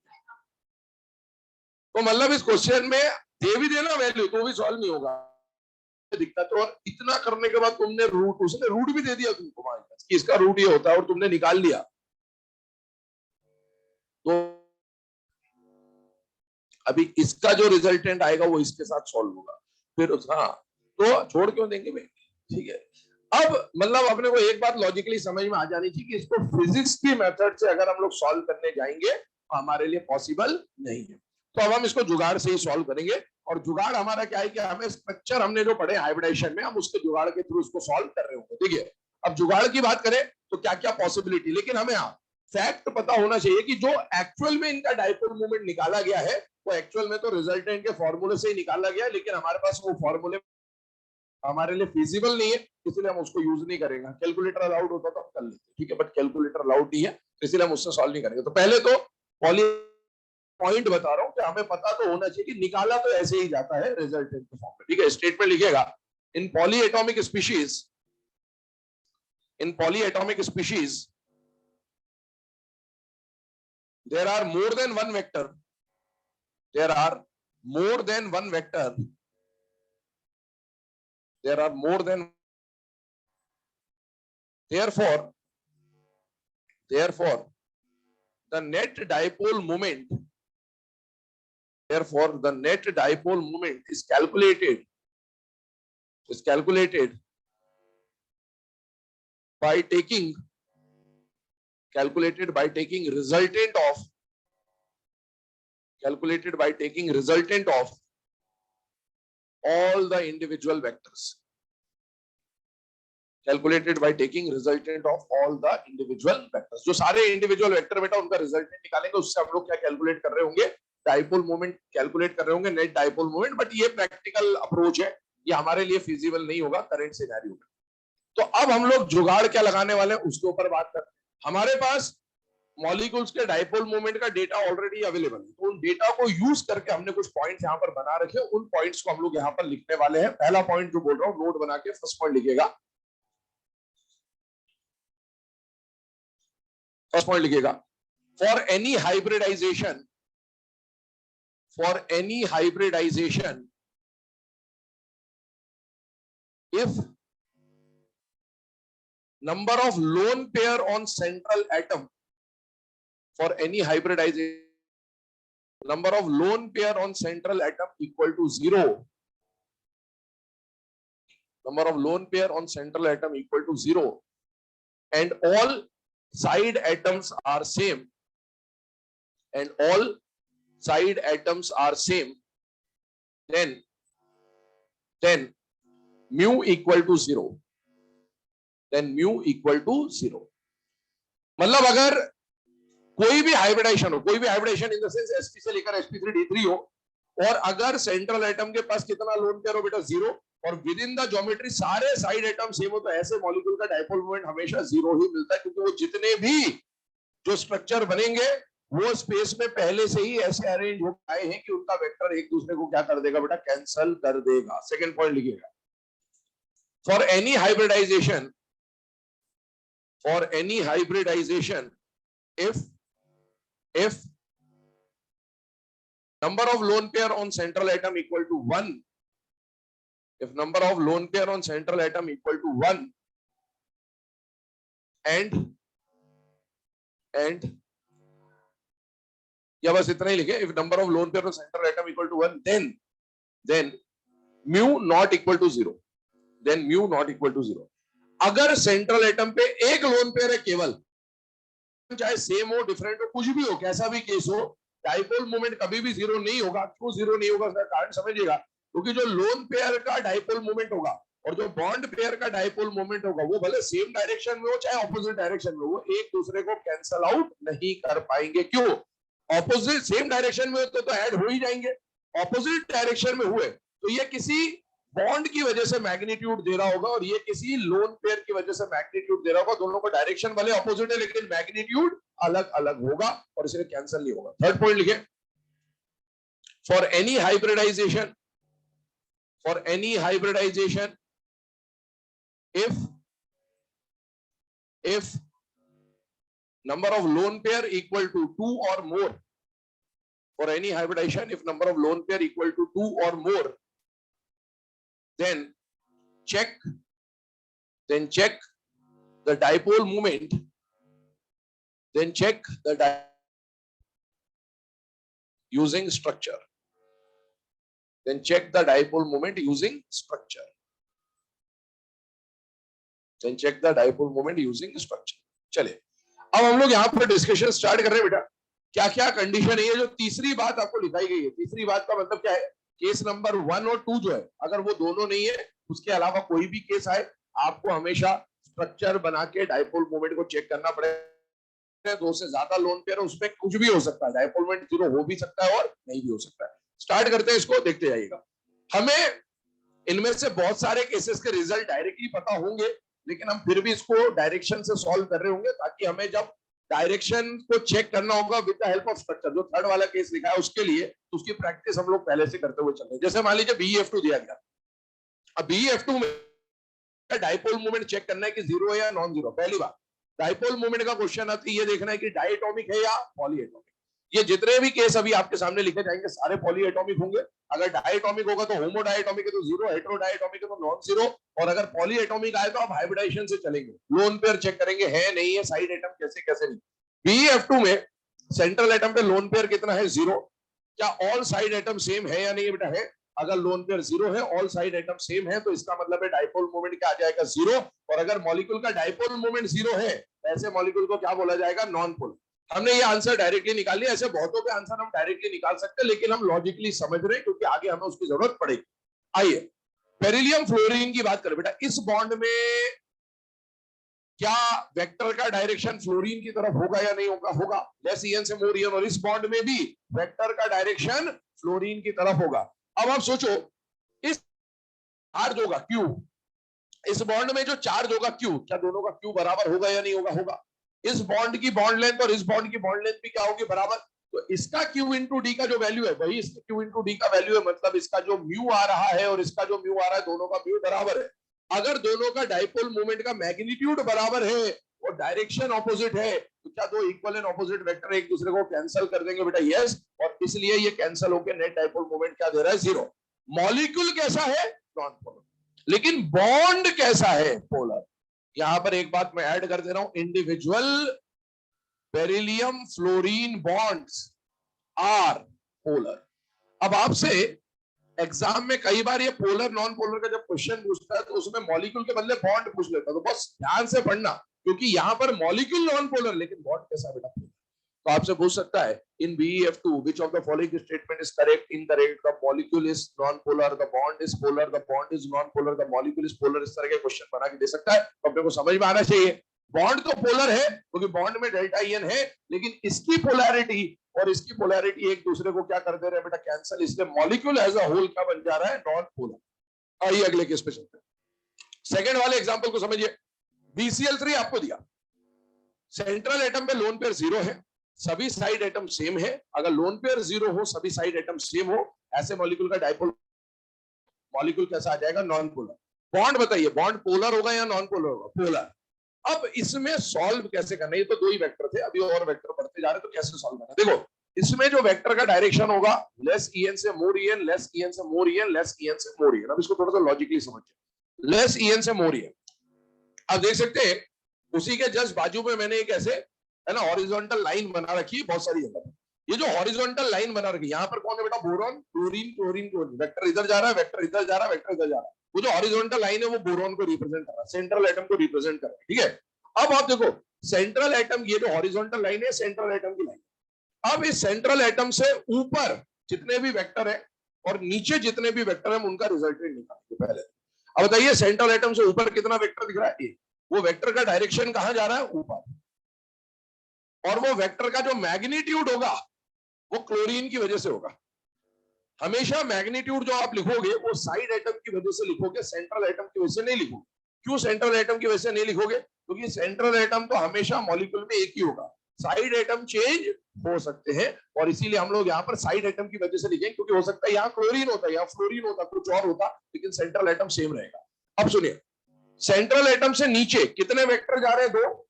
तो मतलब इस क्वेश्चन में दे भी देना वैल्यू तो भी सॉल्व नहीं होगा, दिक्कत। और इतना करने के बाद तुमने उसने रूट भी दे दिया तुमको, कि इसका रूट ये होता है, और तुमने निकाल लिया, तो अभी इसका जो रिजल्टेंट आएगा वो इसके साथ सॉल्व होगा फिर। हाँ, तो छोड़ क्यों देंगे भाई। ठीक है, अब मतलब अपने को एक बात लॉजिकली समझ में आ जानी चाहिए कि इसको फिजिक्स की मेथड से अगर हम लोग सॉल्व करने जाएंगे तो हमारे लिए पॉसिबल नहीं है। तो अब हम इसको जुगाड़ से ही सॉल्व करेंगे, और जुगाड़ हमारा क्या है कि हमें स्ट्रक्चर हमने जो पढ़े हाइब्रिडाइजेशन में, हम उसके जुगाड़ के थ्रू उसको सॉल्व कर रहे होंगे। ठीक है, अब जुगाड़ की बात करें तो क्या क्या पॉसिबिलिटी, लेकिन हमें फैक्ट पता होना चाहिए कि जो एक्चुअल में इनका डाइपोल मोमेंट निकाला गया है वो एक्चुअल में तो रिजल्टेंट के फॉर्मूले से ही निकाला गया है, लेकिन हमारे पास वो फॉर्मूले हमारे लिए फिजिबल नहीं है, इसलिए हम उसको यूज नहीं करेंगे। कैलकुलेटर अलाउड होता तो हम कर लेते, ठीक है, बट कैलकुलेटर अलाउड नहीं है, इसलिए हम उससे सॉल्व नहीं करेंगे। तो पहले तो पॉइंट बता रहा हूं कि हमें पता तो होना चाहिए कि निकाला तो ऐसे ही जाता है रिजल्टेंट के फॉर्म में। ठीक है, स्टेटमेंट लिखिएगा, in polyatomic species there are more than one vector, there are more than one vector, there are more than therefore the net dipole moment is calculated by taking resultant of all the individual vectors. जो सारे individual vector बेटा उनका resultant निकालेंगे, उससे हम लोग क्या calculate कर रहे होंगे, डाइपोल मोमेंट कैलकुलेट कर रहे होंगे, नेट डाइपोल मोमेंट। बट ये प्रैक्टिकल अप्रोच है, ये हमारे लिए फिजिबल नहीं होगा करंट सिनेरियो में। तो अब हम लोग जुगाड़ क्या लगाने वाले हैं उसके ऊपर बात करते हैं। हमारे पास मॉलिक्यूल्स के डाइपोल मोमेंट का डेटा ऑलरेडी अवेलेबल है, तो उन डेटा को यूज करके हमने कुछ पॉइंट्स यहाँ पर बना रखे, उन पॉइंट्स को हम लोग यहाँ पर लिखने वाले हैं। पहला पॉइंट जो बोल रहा हूँ नोट बना के फर्स्ट पॉइंट लिखिएगा, for any hybridization if number of lone pair on central atom, for any hybridization number of lone pair on central atom equal to 0, and all side atoms are same, then mu equal to 0, मतलब अगर कोई भी hybridization in the sense sp से लेकर sp3d3 हो, और अगर central atom के पास कितना लोन पेयर हो बेटा 0, और विद इन द ज्योमेट्री सारे साइड एटम सेम हो, तो ऐसे मॉलिक्यूल का डाइपोल मोमेंट हमेशा 0 ही मिलता है, क्योंकि वो जितने भी जो स्ट्रक्चर बनेंगे वो स्पेस में पहले से ही ऐसे अरेंज हो आए हैं कि उनका वेक्टर एक दूसरे को क्या कर देगा बेटा, कैंसल कर देगा। सेकेंड पॉइंट लिखिएगा, for any hybridization if number of lone pair on central atom equal to 1, and या बस इतना ही लिखे, if number of lone pair on central atom equal to 1, then mu not equal to 0, अगर central atom पे एक lone pair है केवल, चाहे सेम हो डिफरेंट हो कुछ भी हो, कैसा भी केस हो, डाइपोल मोमेंट कभी भी 0 नहीं होगा। क्यों 0 नहीं होगा, इसका कारण समझिएगा, क्योंकि जो लोन पेयर का डाइपोल मोमेंट होगा और जो बॉन्ड पेयर का डाइपोल मोमेंट होगा, वो भले सेम डायरेक्शन में हो चाहे ऑपोजिट डायरेक्शन में, वो एक दूसरे को कैंसल आउट नहीं कर पाएंगे। क्यों, ऑपोजिट सेम डायरेक्शन में हो तो ऐड हो ही जाएंगे, ऑपोजिट डायरेक्शन में हुए तो ये किसी बॉन्ड की वजह से मैग्नीट्यूड दे रहा होगा और ये किसी लोन पेयर की वजह से मैग्नीट्यूड दे रहा होगा। दोनों को डायरेक्शन भले ऑपोजिट है लेकिन मैग्नीट्यूड अलग अलग होगा और इसलिए कैंसिल नहीं होगा। थर्ड पॉइंट लिखे, for any hybridization if number of lone pair equal to 2 or more, for any hybridization if number of lone pair equal to 2 or more, then check the dipole moment, using structure, check the dipole moment using structure, चलिए अब हम लोग यहाँ पर discussion start कर रहे हैं बेटा, क्या क्या कंडीशन है। ये जो तीसरी बात आपको लिखाई गई है, तीसरी बात का मतलब क्या है, केस नंबर 1 और 2 जो है, अगर वो दोनों नहीं है उसके अलावा कोई भी केस आए, आपको हमेशा स्ट्रक्चर बना के डाइपोल मोमेंट को चेक करना पड़ेगा। 2 से ज्यादा लोन पेयर उसमें कुछ भी हो सकता है, डाइपोल मोमेंट 0 हो भी सकता है और नहीं भी हो सकता है। स्टार्ट करते हैं इसको, देखते जाइएगा। हमें इनमें से बहुत सारे केसेस के रिजल्ट डायरेक्टली पता होंगे, लेकिन हम फिर भी इसको डायरेक्शन से सॉल्व कर रहे होंगे ताकि हमें जब डायरेक्शन को चेक करना होगा with the help of structure, जो थर्ड वाला केस लिखा है उसके लिए, तो उसकी प्रैक्टिस हम लोग पहले से करते हुए चल रहे हैं। जैसे मान लीजिए BeF2 दिया गया, अब BeF2 में डाइपोल मोमेंट चेक करना है कि 0 है या नॉन 0। पहली बात, डाइपोल मोमेंट का क्वेश्चन आता है, ये देखना है कि डायटोमिक है या पॉलीएटोमिक। ये जितने भी केस अभी आपके सामने लिखे जाएंगे सारे पॉलीएटॉमिक होंगे। अगर डायटॉमिक होगा तो होमोडायटॉमिक है तो जीरो, हेटेरोडायटॉमिक है तो नॉन जीरो, और अगर पॉलीएटॉमिक आए तो आप हाइब्रिडाइजेशन से चलेंगे, लोन पेयर चेक करेंगे है नहीं है, साइड एटम कैसे कैसे नहीं। BF2 में सेंट्रल एटम पे लोन पेयर कितना है? जीरो। क्या ऑल साइड एटम सेम है या नहीं बेटा? है। अगर लोन पेयर जीरो है, ऑल साइड एटम सेम है, तो इसका मतलब है डाइपोल मोमेंट क्या आ जाएगा? जीरो। और अगर मॉलिक्यूल का डाइपोल मोमेंट जीरो है, ऐसे मॉलिक्यूल को क्या बोला जाएगा? Non polar. हमने ये आंसर डायरेक्टली निकाल लिया। ऐसे बहुतों के आंसर हम डायरेक्टली निकाल सकते हैं, लेकिन हम लॉजिकली समझ रहे हैं क्योंकि आगे हमें उसकी जरूरत पड़ेगी। आइए बेरिलियम फ्लोरीन की बात करें बेटा। इस बॉन्ड में क्या वेक्टर का डायरेक्शन फ्लोरीन की तरफ होगा या नहीं होगा? होगा। लेस ईएन से मोर ईएन। और इस बॉन्ड में भी वेक्टर का डायरेक्शन फ्लोरीन की तरफ होगा। अब आप सोचो, इस चार्ज होगा क्यू, इस बॉन्ड में जो चार्ज होगा क्यू, क्या दोनों का क्यू बराबर होगा या नहीं होगा? होगा। इस बॉन्ड की बॉन्ड लेंथ और इस बॉन्ड की बॉन्ड लेंथ भी क्या होगी? बराबर। तो इसका क्यू इंटू डी का जो वैल्यू है वही इसका क्यू इंटू डी का वैल्यू है। मतलब इसका जो म्यू आ रहा है और इसका जो म्यू आ रहा है, दोनों का म्यू बराबर है। अगर दोनों का डाइपोल मोमेंट का मैग्नीट्यूड बराबर है और डायरेक्शन ऑपोजिट है, तो क्या दो इक्वल एंड ऑपोजिट वेक्टर एक दूसरे को कैंसिल कर देंगे बेटा? यस। और इसलिए ये कैंसिल होकर नेट डाइपोल मोमेंट क्या दे रहा है? जीरो। मॉलिक्यूल कैसा है? Non polar. लेकिन बॉन्ड कैसा है? पोलर। यहां पर एक बात मैं ऐड कर दे रहा हूं, individual beryllium fluorine bonds are polar. अब आपसे एग्जाम में कई बार ये पोलर नॉन पोलर का जब क्वेश्चन पूछता है तो उसमें मॉलिक्यूल के बदले बॉन्ड पूछ लेता है, तो बस ध्यान से पढ़ना, क्योंकि यहां पर मॉलिक्यूल नॉन पोलर लेकिन बॉन्ड कैसा बेटा? पोलर। तो आपसे पूछ सकता है इन BEF2 which of the following statement is correct? Incorrect. The molecule is non-polar, the bond is polar, the bond is non-polar, the molecule is polar। इस तरह के क्वेश्चन बना के दे सकता है, तो अपने को समझ में आना चाहिए। बॉन्ड तो पोलर है क्योंकि बॉन्ड में डेल्टा ईएन है, लेकिन इसकी पोलैरिटी और इसकी पोलैरिटी एक दूसरे को क्या कर दे रहे हैं बेटा? कैंसिल। इसलिए मॉलिक्यूल एज अ होल क्या बन जा रहा है? Non polar. आइए अगले केस पे चलते हैं। सेकंड वाले एग्जांपल को समझिए। BCl3 आपको दिया, सेंट्रल एटम पे लोन पेयर जीरो है, सभी साइड एटम सेम है। अगर लोन पेयर जीरो हो, सभी साइड एटम सेम हो, ऐसे मॉलिक्यूल का डाइपोल मॉलिक्यूल कैसा आ जाएगा? Non polar. बॉन्ड बताइए, बॉन्ड पोलर होगा या नॉन पोलर होगा? पोलर। अब इसमें सॉल्व कैसे करना है? ये तो दो ही वेक्टर थे, अभी और वेक्टर बढ़ते जा रहे हैं, तो कैसे सॉल्व करना? देखो, इसमें जो वेक्टर का डायरेक्शन होगा लेस ईएन से मोर ईएन, लेस ईएन से मोर ईएन, लेस ईएन से मोर ईएन। अब इसको थोड़ा सा लॉजिकली समझिए। लेस ईएन से मोर ईएन, आप देख सकते हैं उसी के जस्ट बाजू में मैंने एक ऐसे है ना हॉरिजॉन्टल लाइन बना रखी है बहुत सारी जगह। ये जो हॉरिजॉन्टल लाइन बना रखी है, यहाँ पर कौन है बेटा? Boron, chlorine, chlorine, chlorine. Vector इधर जा रहा है, वेक्टर इधर जा रहा है, वेक्टर इधर जा रहा है। वो जो हॉरिजॉन्टल लाइन है वो बोरॉन को रिप्रेजेंट कर रहा है, सेंट्रल एटम को रिप्रेजेंट कर रहा है। ठीक है। अब आप देखो, सेंट्रल एटम, ये जो हॉरिजॉन्टल लाइन है सेंट्रल एटम की लाइन। अब इस सेंट्रल एटम से ऊपर जितने भी वेक्टर है और नीचे जितने भी वेक्टर है उनका रिजल्टेंट निकालिए पहले। अब बताइए, सेंट्रल एटम से ऊपर कितना वेक्टर दिख रहा है? वो वेक्टर का डायरेक्शन कहां जा रहा है? ऊपर। और वो वेक्टर का जो मैग्नीट्यूड होगा वो क्लोरीन की वजह से होगा। हमेशा मैग्नीट्यूड जो आप लिखोगे वो साइड एटम की वजह से लिखोगे, सेंट्रल एटम की वजह से नहीं लिखोगे। क्यों सेंट्रल एटम की वजह से नहीं लिखोगे? क्योंकि सेंट्रल एटम तो हमेशा मॉलिक्यूल में एक ही होगा, साइड एटम चेंज हो सकते हैं, और इसीलिए हम लोग यहाँ पर साइड एटम की वजह से लिखेंगे, क्योंकि हो सकता है यहाँ क्लोरीन होता है, यहाँ फ्लोरीन होता, कुछ और होता, लेकिन सेंट्रल एटम सेम रहेगा। अब सुनिए, सेंट्रल एटम से नीचे कितने वेक्टर जा रहे हैं? दो।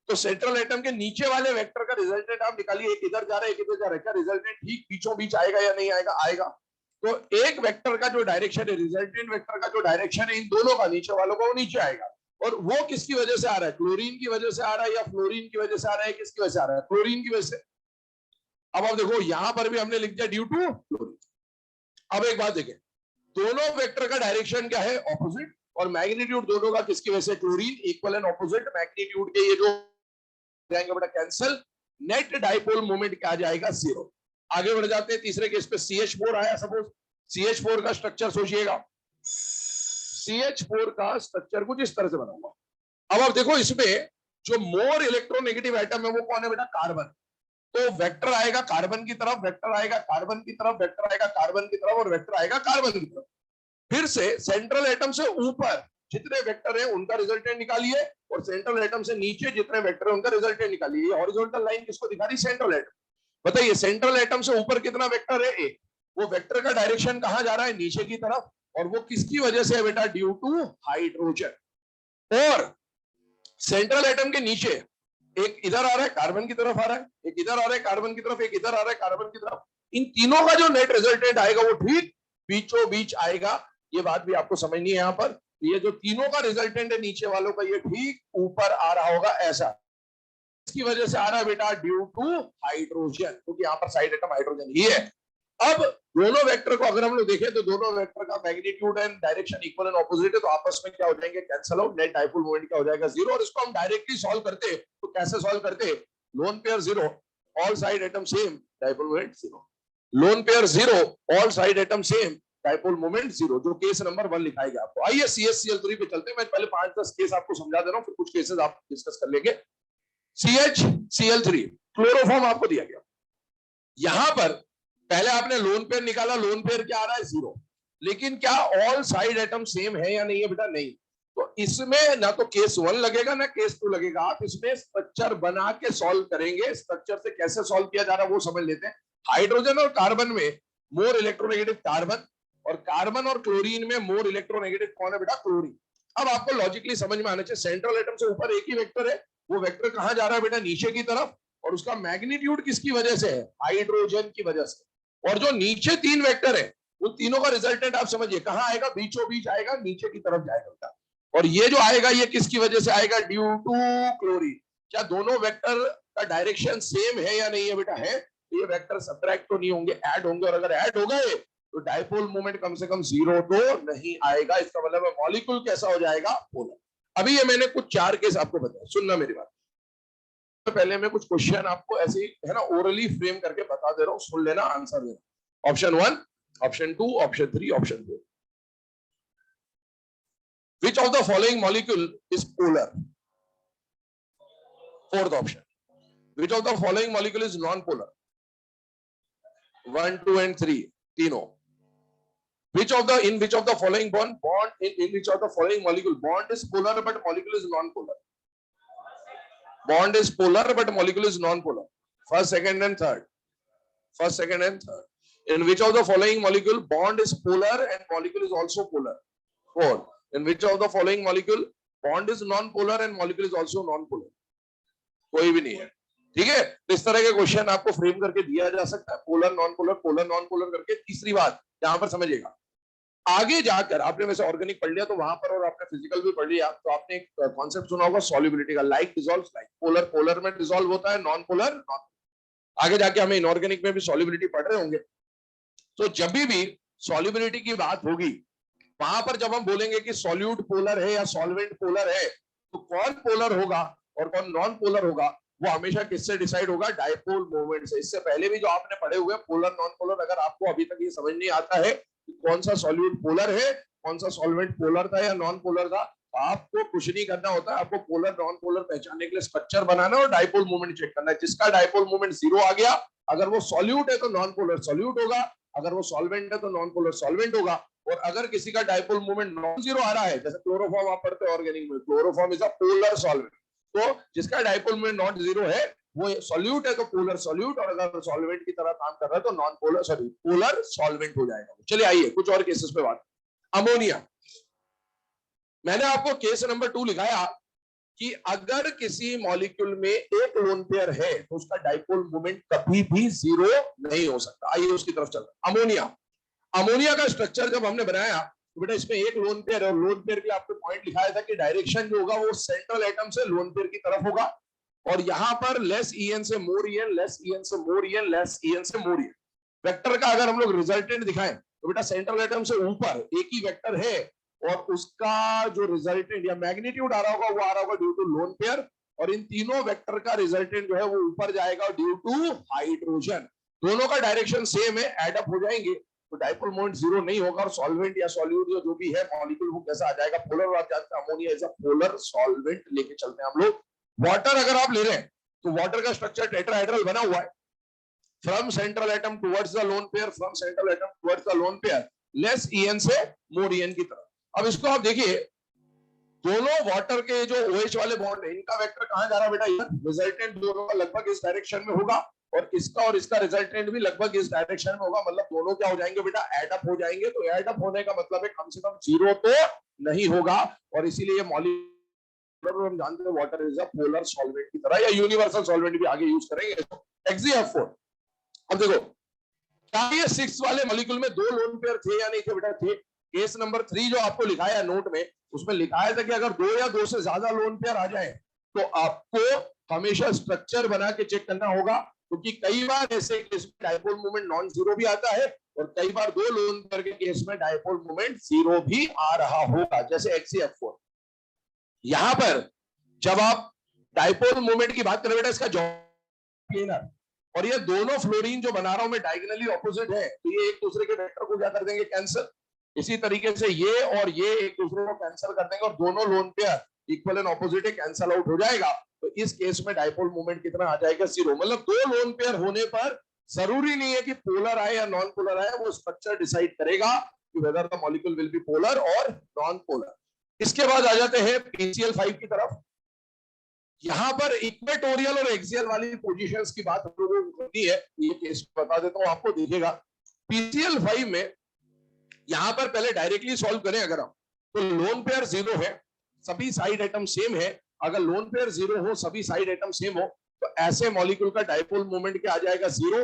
तो सेंट्रल एटम के नीचे वाले वेक्टर का रिजल्टेंट आप निकालिए, एक इधर जा रहा है, एक इधर जा रहा है। क्या रिजल्टेंट ठीक बीचों बीच आएगा या नहीं आएगा? आएगा। तो एक वेक्टर का जो डायरेक्शन है, रिजल्टेंट वेक्टर का जो डायरेक्शन है इन दोनों का, नीचे वालों का, वो नीचे आएगा। और वो किसकी वजह से आ रहा है? क्लोरीन की वजह से आ रहा है या फ्लोरीन की वजह से आ रहा है? किसकी वजह से आ रहा है? क्लोरीन की वजह से। अब आप देखो, यहां पर भी हमने लिख दिया ड्यू टू क्लोरीन। अब एक बात देखें, दोनों वेक्टर का डायरेक्शन क्या है? ऑपोजिट। और मैग्नीट्यूड दोनों का किसकी वजह से? Chlorine. Equal and opposite magnitude के ये जो जाएंगे बेटा कैंसिल, नेट डाइपोल मोमेंट क्या आ जाएगा? जीरो। आगे बढ़ जाते हैं तीसरे केस पे। CH4 आया, सपोज CH4 का स्ट्रक्चर सोचिएगा। CH4 का स्ट्रक्चर कुछ इस तरह से बना हुआ। अब आप देखो, इसमें जो मोर इलेक्ट्रोनेगेटिव एटम है वो कौन है बेटा? कार्बन। तो वेक्टर आएगा कार्बन की तरफ, वेक्टर आएगा कार्बन की तरफ, वेक्टर आएगा कार्बन की तरफ, और वेक्टर आएगा कार्बन की तरफ। फिर से सेंट्रल एटम से ऊपर जितने वेक्टर हैं उनका रिजल्टेंट निकालिए, और सेंट्रल एटम से नीचे जितने वेक्टर हैं उनका रिजल्टेंट निकालिए। ये हॉरिजॉन्टल लाइन किसको दिखा रही? Central atom. बताइए, सेंट्रल एटम से ऊपर कितना वेक्टर है? एक। वो वेक्टर का डायरेक्शन कहां जा रहा है? नीचे की तरफ। और वो किसकी वजह से है बेटा? Due to hydrogen. और सेंट्रल एटम के नीचे एक इधर आ रहा है कार्बन की तरफ आ रहा है, एक इधर आ रहा है कार्बन की तरफ, एक इधर आ रहा है कार्बन की तरफ। इन तीनों का जो नेट रिजल्टेंट आएगा वो ठीक बीचों बीच आएगा। ये बात भी आपको समझनी है यहाँ पर। ये जो तीनों का रिजल्टेंट है नीचे वालों का, ये ठीक ऊपर आ रहा होगा ऐसा। इसकी वजह से आ रहा है बेटा ड्यू टू हाइड्रोजन, क्योंकि यहाँ पर साइड एटम हाइड्रोजन ही है। अब दोनों वेक्टर को अगर हम लोग देखें तो दोनों वेक्टर का magnitude and direction equal and opposite है, तो आपस में क्या हो जाएंगे, cancel out, net dipole moment क्या हो जाएगा, जीरो। और इसको हम डायरेक्टली सॉल्व करते तो कैसे सॉल्व करते, loan pair zero, all side atom same, dipole moment zero. Loan pair zero, all side atom same, dipole moment zero, जो केस नंबर 1 लिखाई गया आपको। आइए CH Cl3 पे चलते हैं। मैं पहले 5-10 केस आपको समझा दे रहा हूँ, फिर कुछ केसेस आप डिस्कस कर लेंगे। CH Cl3 क्लोरोफॉर्म आपको दिया गया। यहां पर पहले आपने लोन पेयर निकाला, लोन पेयर क्या आ रहा है, जीरो। लेकिन क्या ऑल साइड एटम सेम है या नहीं है बेटा, नहीं। तो इसमें ना तो केस 1 लगेगा ना केस 2 लगेगा। आप इसमें स्ट्रक्चर बना के सॉल्व करेंगे। स्ट्रक्चर से कैसे सॉल्व किया जा रहा है वो समझ लेते हैं। हाइड्रोजन और कार्बन में मोर इलेक्ट्रोनेगेटिव कार्बन, और कार्बन और क्लोरीन में मोर इलेक्ट्रोनेगेटिव कौन है बेटा, क्लोरीन। अब आपको लॉजिकली समझ में आना चाहिए, सेंट्रल एटम से ऊपर एक ही वेक्टर है, वो वेक्टर कहां जा रहा है बेटा, नीचे की तरफ, और उसका मैग्नीट्यूड किसकी वजह से है, हाइड्रोजन की वजह से। और जो नीचे 3 वेक्टर है उन तीनों का रिजल्टेंट आप समझिए कहां आएगा, बीचों बीच आएगा, नीचे की तरफ जाएगा। और ये जो आएगा ये किसकी वजह से आएगा, ड्यू टू क्लोरीन। क्या दोनों वेक्टर का डायरेक्शन सेम है या नहीं है बेटा, है। तो ये वेक्टर सब्ट्रैक्ट तो नहीं होंगे, ऐड होंगे, और अगर ऐड हो गए तो डाइपोल मोमेंट कम से कम जीरो तो नहीं आएगा। इसका मतलब मॉलिक्यूल कैसा हो जाएगा, पोलर। अभी ये मैंने कुछ 4 केस आपको बताया, सुनना मेरी बात। तो पहले मैं कुछ क्वेश्चन आपको ऐसे ही है ना ओरली फ्रेम करके बता दे रहा हूं, सुन लेना, आंसर देना। Option 1, option 2, option 3, option 4। Which of the following molecule is polar? Fourth option. Which of the following molecule is non-polar? 1, 2 and 3, तीनों। Which of the in which of the following bond in which of the following molecule bond is polar but molecule is non-polar? Bond is polar but molecule is non-polar. First, second and third. First, second and third. In which of the following molecule bond is polar and molecule is also polar? 4. In which of the following molecule bond is non-polar and molecule is also non-polar? कोई भी नहीं है। ठीक है, तो इस तरह के क्वेश्चन आपको फ्रेम करके दिया जा सकता है, पोलर नॉन पोलर करके। तीसरी बात यहां पर समझिएगा, आगे जाकर आपने वैसे ऑर्गेनिक पढ़ लिया तो वहां पर, और आपने फिजिकल भी पढ़ लिया तो आपने एक कॉन्सेप्ट सुना होगा सॉल्युबिलिटी का, like dissolves like. Polar polar में डिसॉल्व होता है, नॉन पोलर नॉन। आगे जाके हमें इनऑर्गेनिक में भी सॉल्युबिलिटी पढ़ रहे होंगे। तो जब भी सॉल्युबिलिटी की बात होगी, वहां पर जब हम बोलेंगे कि सॉल्यूट पोलर है या सॉल्वेंट पोलर है, तो कौन पोलर होगा और कौन नॉन पोलर होगा, वो हमेशा किससे डिसाइड होगा, डाइपोल मोमेंट से। इससे पहले भी जो आपने पढ़े हुए पोलर नॉन पोलर, अगर आपको अभी तक ये समझ नहीं आता है कि कौन सा सॉल्यूट पोलर है, कौन सा सॉल्वेंट पोलर था या नॉन पोलर था, तो आपको कुछ नहीं करना होता है। आपको पोलर नॉन पोलर पहचानने के लिए स्ट्रक्चर बनाना और डाइपोल मोमेंट चेक करना है। जिसका डाइपोल मोमेंट जीरो आ गया, अगर वो सॉल्यूट है तो नॉन पोलर सॉल्यूट होगा, अगर वो सॉल्वेंट है तो नॉन पोलर सॉल्वेंट होगा। और अगर किसी का डाइपोल मोमेंट नॉन जीरो आ रहा है, जैसे क्लोरोफॉर्म आप पढ़ते हो ऑर्गेनिक में, chloroform is a polar solvent, तो जिसका डाइपोल मोमेंट नॉट जीरो है वो सॉल्यूट है तो पोलर सॉल्यूट, और अगर सॉल्वेंट की तरह काम कर रहा है तो non polar sorry polar solvent हो जाएगा। चलिए आइए कुछ और केसेस पे बात। अमोनिया, मैंने आपको केस नंबर 2 लिखाया कि अगर किसी मॉलिक्यूल में एक लोन पेयर है तो उसका डाइपोल मोमेंट कभी भी जीरो नहीं हो सकता। आइए उसकी तरफ चलते हैं। अमोनिया, अमोनिया का स्ट्रक्चर जब हमने बनाया तो बेटा इसमें एक लोन पेयर है, और लोन पेयर की आपको पॉइंट लिखाया था कि डायरेक्शन जो होगा वो सेंट्रल एटम से लोन पेयर की तरफ होगा, और यहां पर लेस En से मोर En, लेस En से मोर En, लेस En से मोर En। वेक्टर का अगर हम लोग रिजल्टेंट दिखाएं तो बेटा सेंट्रल एटम से ऊपर एक ही वेक्टर है, और उसका जो रिजल्टेंट या मैग्नीट्यूड आ रहा होगा वो आ रहा होगा ड्यू टू लोन पेयर, और इन तीनों वेक्टर का रिजल्टेंट जो है वो ऊपर जाएगा ड्यू टू हाइड्रोजन। दोनों का डायरेक्शन सेम है, एड अप हो जाएंगे तो डाइपोल मोमेंट जीरो नहीं होगा, और सॉल्वेंट या सॉल्यूट जो भी है मॉलिक्यूल वो कैसा आ जाएगा, पोलर। आप जानते हैं ammonia is a polar solvent, लेके चलते हैं हम लोग। वाटर अगर आप ले रहे हैं तो वाटर का स्ट्रक्चर टेट्राहेड्रल बना हुआ है, from central atom towards the lone pair, from central atom towards the lone pair, less En से मोर En की तरफ। अब इसको आप देखिए, दोनों वाटर के जो OH वाले बॉन्ड है इनका वेक्टर कहां जा रहा है बेटा, रिजल्टेंट दोनों का लगभग इस डायरेक्शन में होगा, और इसका रिजल्टेंट भी लगभग इस डायरेक्शन में होगा। मतलब दोनों क्या हो जाएंगे बेटा, एड अप हो जाएंगे। तो एड अप होने का मतलब है कम से कम जीरो तो नहीं होगा, और इसीलिए मॉलिक्यूल हम जानते हैं water is a polar solvent की तरह, या यूनिवर्सल सॉल्वेंट भी आगे यूज करेंगे। XeF4। अब देखो, क्या ये 6 वाले मॉलिक्यूल में 2 लोन पेयर थे या नहीं थे बेटा? थे। केस नंबर 3 जो आपको लिखाया है नोट में, उसमें लिखाया था कि अगर 2 या 2 से ज्यादा लोन पेयर आ जाए तो आपको हमेशा स्ट्रक्चर बना के चेक करना होगा, क्योंकि कई बार ऐसे केस में डायपोल मोमेंट नॉन जीरो भी आता है, और कई बार 2 लोन पेयर के केस में डायपोल मोमेंट जीरो भी आ रहा होगा, जैसे XeF4। यहां पर जब आप डायपोल मोमेंट की बात करें बेटा, इसका प्लेनर, और ये दोनों फ्लोरीन जो बना रहा हूं मैं डायगोनली ऑपोजिट है, तो ये एक दूसरे के वेक्टर को क्या कर देंगे? कैंसिल। इसी तरीके से ये और ये एक दूसरे को कैंसिल कर देंगे, और दोनों lone pair equal and opposite है, कैंसिल आउट हो जाएगा। तो इस केस में डायपोल मोमेंट कितना आ जाएगा? जीरो। मतलब 2 लोन पेयर होने पर जरूरी नहीं है कि पोलर आए या नॉन पोलर आए, वो स्ट्रक्चर डिसाइड करेगा कि whether the molecule will be polar और नॉन पोलर। इसके बाद आ जाते हैं PCl5 की तरफ। यहां पर इक्वेटोरियल और एक्सियल वाली पोजीशंस की बात हम लोगों को करनी है। ये केस बता देता हूं आपको, देखिएगा। PCl5 में यहां पर पहले डायरेक्टली सॉल्व करें अगर हम, तो लोन पेयर जीरो है, सभी साइड एटम सेम है। अगर लोन पेयर जीरो हो, सभी साइड एटम सेम हो, तो ऐसे मॉलिक्यूल का डायपोल मोमेंट क्या आ जाएगा? Zero.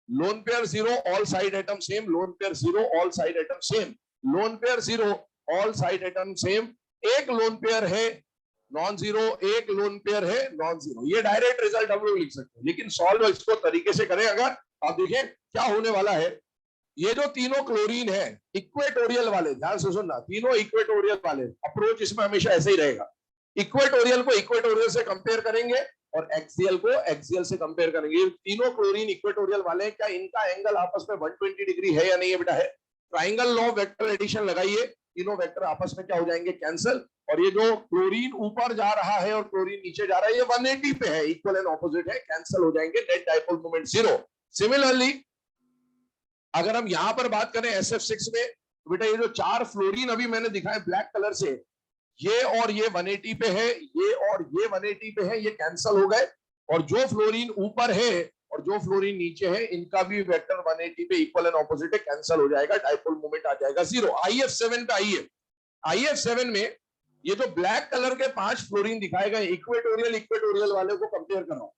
Loan pair zero, all side atom same. Loan pair zero, all side atom same. Loan pair zero, all side atom same. एक लोन पेयर है नॉन जीरो, एक लोन पेयर है non zero. ये direct result हम लोग लिख सकते हैं, लेकिन सॉल्व इसको तरीके से करें अगर, आप देखें क्या होने वाला है। ये जो तीनों क्लोरीन है इक्वेटोरियल वाले, ध्यान से सुनना, तीनों इक्वेटोरियल वाले, अप्रोच इसमें हमेशा ऐसे ही रहेगा। इक्वेटोरियल को इक्वेटोरियल से कंपेयर करेंगे और एक्सियल को एक्सियल से कंपेयर करेंगे। तीनों क्लोरीन इक्वेटोरियल वाले हैं, क्या इनका एंगल आपस में 120 डिग्री है या नहीं है बेटा? है। ट्राइंगल लॉ वेक्टर एडिशन लगाइए, तीनों वेक्टर आपस में क्या हो जाएंगे? कैंसिल। और ये जो क्लोरीन ऊपर जा रहा है और क्लोरीन नीचे जा रहा है, ये 180 पे है, इक्वल एंड ऑपोजिट है, कैंसिल हो जाएंगे, net dipole moment zero. Similarly अगर हम यहां पर बात करें SF6 में, तो बेटा ये जो 4 फ्लोरीन अभी मैंने दिखाए ब्लैक कलर से, ये और ये 180 पे है, ये और ये 180 पे है, ये कैंसिल हो गए। और जो फ्लोरीन ऊपर है और जो फ्लोरीन नीचे है, इनका भी वेक्टर 180 पे इक्वल एंड ऑपोजिट है, कैंसिल हो जाएगा, डायपोल मोमेंट आ जाएगा जीरो। IF7 पे आइए। IF7 में ये जो ब्लैक कलर के 5 फ्लोरीन दिखाए गए, इक्वेटोरियल इक्वेटोरियल वाले को कंपेयर कर रहा हूं।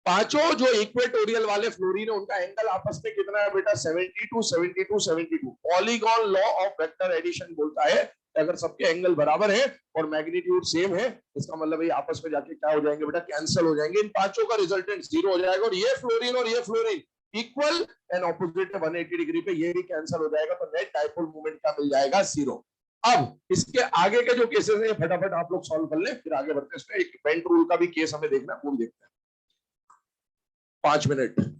पांचों जो इक्वेटोरियल वाले फ्लोरीन है, उनका एंगल आपस में कितना है बेटा? 72 72 72। Polygon law of vector addition बोलता है अगर सबके एंगल बराबर है और मैग्नीट्यूड सेम है, इसका मतलब ये आपस में जाके क्या हो जाएंगे बेटा? कैंसिल हो जाएंगे। इन पांचों का रिजल्टेंट जीरो हो जाएगा, और ये fluorine equal and opposite 180 degree पे, ये भी कैंसिल हो जाएगा, तो नेट डायपोल मोमेंट का मिल जाएगा जीरो। अब इसके आगे के जो केसेस हैं फटाफट आप लोग सॉल्व कर ले, फिर आगे बढ़ते हैं। इसमें एक बेंट रूल का भी केस हमें देखना है, वो भी देखते हैं। 5 मिनट।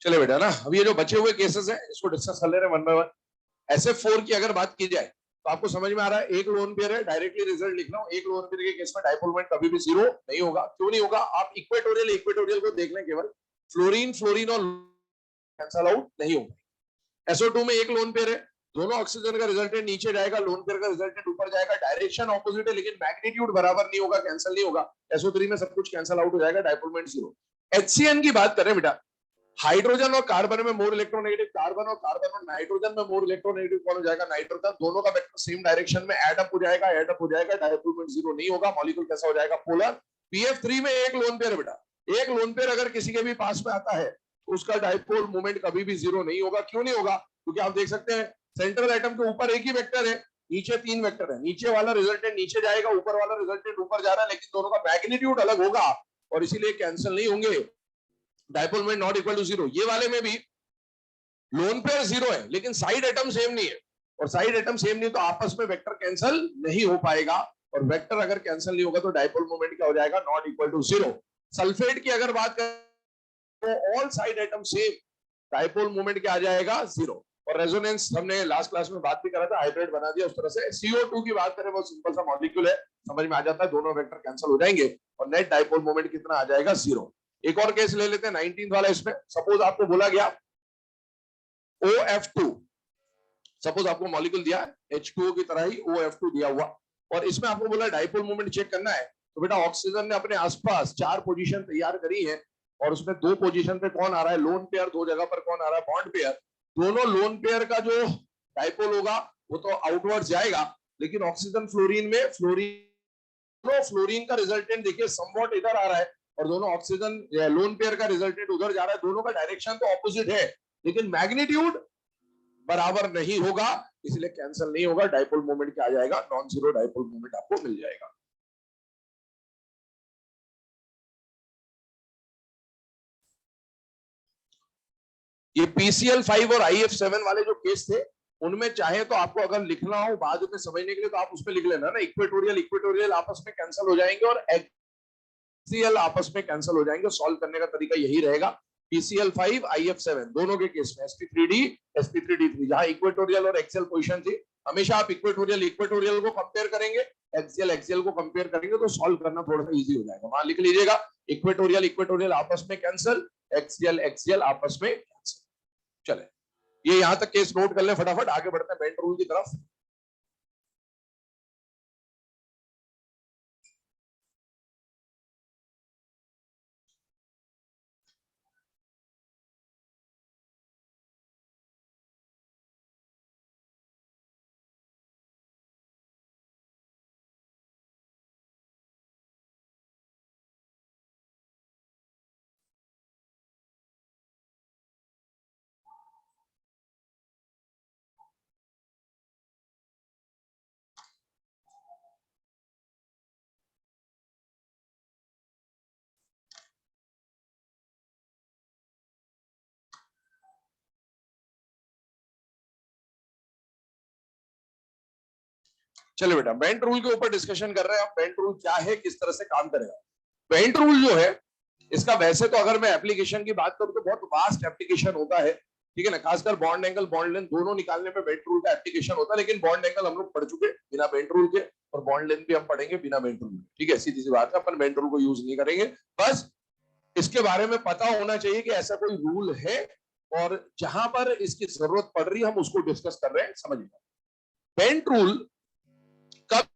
चले बेटा ना, अब ये जो बचे हुए केसेस हैं इसको डिस्कस कर ले रहे हैं वन बाय वन। SF4 की अगर बात की जाए तो आपको समझ में आ रहा है, एक लोन पेयर है, डायरेक्टली रिजल्ट लिख रहा हूं, एक लोन पेयर के केस में डाइपोल मोमेंट कभी भी जीरो नहीं होगा। क्यों नहीं होगा? आप इक्वेटोरियल इक्वेटोरियल को देख लें केवल, फ्लोरीन फ्लोरीन और कैंसल आउट नहीं होगा। SO2 में एक लोन पेयर है, दोनों ऑक्सीजन का रिजल्टेंट नीचे जाएगा, लोन पेयर का रिजल्टेंट ऊपर जाएगा, डायरेक्शन ऑपोजिट है लेकिन मैग्नीट्यूड बराबर नहीं होगा, कैंसिल नहीं होगा। SO3 में सब कुछ कैंसिल आउट हो जाएगा, डाइपोल मोमेंट जीरो। HCN की बात करें बेटा, हाइड्रोजन और कार्बन में मोर इलेक्ट्रोनेगेटिव कार्बन और नाइट्रोजन में मोर इलेक्ट्रोनेगेटिव कौन हो जाएगा? नाइट्रोजन। दोनों का वेक्टर सेम डायरेक्शन में एड अप हो जाएगा, डाइपोल मोमेंट जीरो नहीं होगा, मॉलिक्यूल कैसा हो जाएगा? पोलर। PF3 में एक लोन पेयर बेटा, एक लोन पेयर अगर किसी के भी पास में आता है तो उसका डाइपोल मोमेंट कभी भी जीरो नहीं होगा। क्यों नहीं होगा? क्योंकि आप देख सकते हैं सेंट्रल एटम के ऊपर एक ही वेक्टर है, नीचे तीन वेक्टर है, नीचे वाला रिजल्टेंट नीचे जाएगा, ऊपर वाला रिजल्टेंट ऊपर जा रहा है, लेकिन दोनों का मैग्नीट्यूड अलग होगा और इसीलिए कैंसिल नहीं होंगे, dipole moment not equal to zero. ये वाले में भी लोन पेयर जीरो है लेकिन साइड एटम सेम नहीं है, और साइड एटम सेम नहीं तो आपस में वेक्टर कैंसिल नहीं हो पाएगा, और वेक्टर अगर कैंसिल नहीं होगा तो डाइपोल मोमेंट क्या हो जाएगा? Not equal to zero. Sulphate की अगर बात करें तो all side atom same, dipole moment क्या आ जाएगा? जीरो। और रेजोनेंस हमने लास्ट क्लास में बात भी करा था, हाइब्रिड बना दिया उस तरह से। CO2 की बात करें, बहुत सिंपल सा मॉलिक्यूल है, समझ में आ जाता है, दोनों वेक्टर कैंसिल हो जाएंगे और नेट डाइपोल मोमेंट कितना आ जाएगा? जीरो। एक और केस ले लेते हैं 19 वाला। इसमें सपोज आपको बोला गया OF2, सपोज आपको मॉलिक्यूल दिया H2O की तरह ही OF2 दिया हुआ, और इसमें आपको बोला डाइपोल मोमेंट चेक करना है। तो बेटा ऑक्सीजन ने अपने आसपास 4 पोजीशन तैयार करी है और उसमें 2 पोजीशन पे कौन आ रहा है? Lone pair. 2 जगह पर कौन आ रहा है? Bond pair. दोनों लोन पेयर का जो डाइपोल होगा वो तो आउटवर्ड जाएगा, लेकिन ऑक्सीजन फ्लोरीन में फ्लोरीन का रिजल्टेंट देखिए समवॉट इधर आ रहा है और दोनों ऑक्सीजन लोन पेयर का रिजल्टेंट उधर जा रहा है। दोनों का डायरेक्शन तो ऑपोजिट है लेकिन मैग्नीट्यूड बराबर नहीं होगा, इसलिए कैंसिल नहीं होगा, डाइपोल मोमेंट क्या आ जाएगा? नॉन जीरो डाइपोल मोमेंट आपको मिल जाएगा। ये PCl5 और IF7 वाले जो केस थे उनमें चाहे तो आपको अगर लिखना हो बाद में समझने के लिए तो आप उसमें लिख लेना ना, इक्वेटोरियल इक्वेटोरियल आपस में कैंसिल हो जाएंगे और एक्सियल आपस में कैंसिल हो जाएंगे। सॉल्व करने का तरीका यही रहेगा, PCl5 IF7 दोनों के केस में sp3d sp3d3, जहां इक्वेटोरियल और एक्सियल पोजीशन थी, हमेशा आप इक्वेटोरियल इक्वेटोरियल को कंपेयर करेंगे, एक्सियल एक्सियल को कंपेयर करेंगे, तो सॉल्व करना थोड़ा सा इजी हो जाएगा। वहां लिख लीजिएगा इक्वेटोरियल इक्वेटोरियल आपस में कैंसिल, एक्सियल एक्सियल आपस में कैंसिल। चले, ये यहां तक केस नोट कर ले, फटाफट आगे बढ़ते हैं बेंट रूल की तरफ। चलो बेटा, बेंट रूल के ऊपर डिस्कशन कर रहे हैं। बेंट रूल क्या है, किस तरह से काम करेगा? बेंट रूल जो है इसका, वैसे तो अगर मैं एप्लीकेशन की बात करूं तो बहुत वास्ट एप्लीकेशन होता है, ठीक है ना, खासकर बॉन्ड एंगल बॉन्ड लेंथ दोनों निकालने में बेंट रूल का एप्लीकेशन होता है, लेकिन बॉन्ड एंगल हम लोग पढ़ चुके बिना बेंट रूल के, और बॉन्ड लेंथ भी हम पढ़ेंगे बिना बेंट रूल के, ठीक है, सीधी सी बात है, अपन बेंट रूल को यूज नहीं करेंगे। बस इसके बारे में पता होना चाहिए कि ऐसा कोई रूल है, और जहां पर इसकी जरूरत पड़ रही है हम उसको डिस्कस कर रहे हैं, समझिए। बेंट रूल कब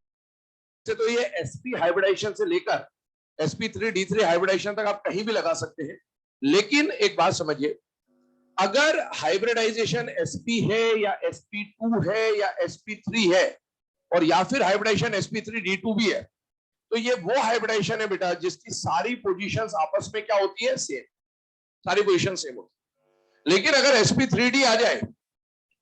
से, तो ये sp हाइब्रिडाइजेशन से लेकर sp3d3 हाइब्रिडाइजेशन तक आप कहीं भी लगा सकते हैं, लेकिन एक बात समझिए, अगर हाइब्रिडाइजेशन sp है या sp2 है या sp3 है, और या फिर हाइब्रिडाइजेशन sp3d2 भी है, तो ये वो हाइब्रिडाइजेशन है बेटा जिसकी सारी पोजीशंस आपस में क्या होती है? सेम, सारी पोजीशन सेम होती है। लेकिन अगर sp3d आ जाए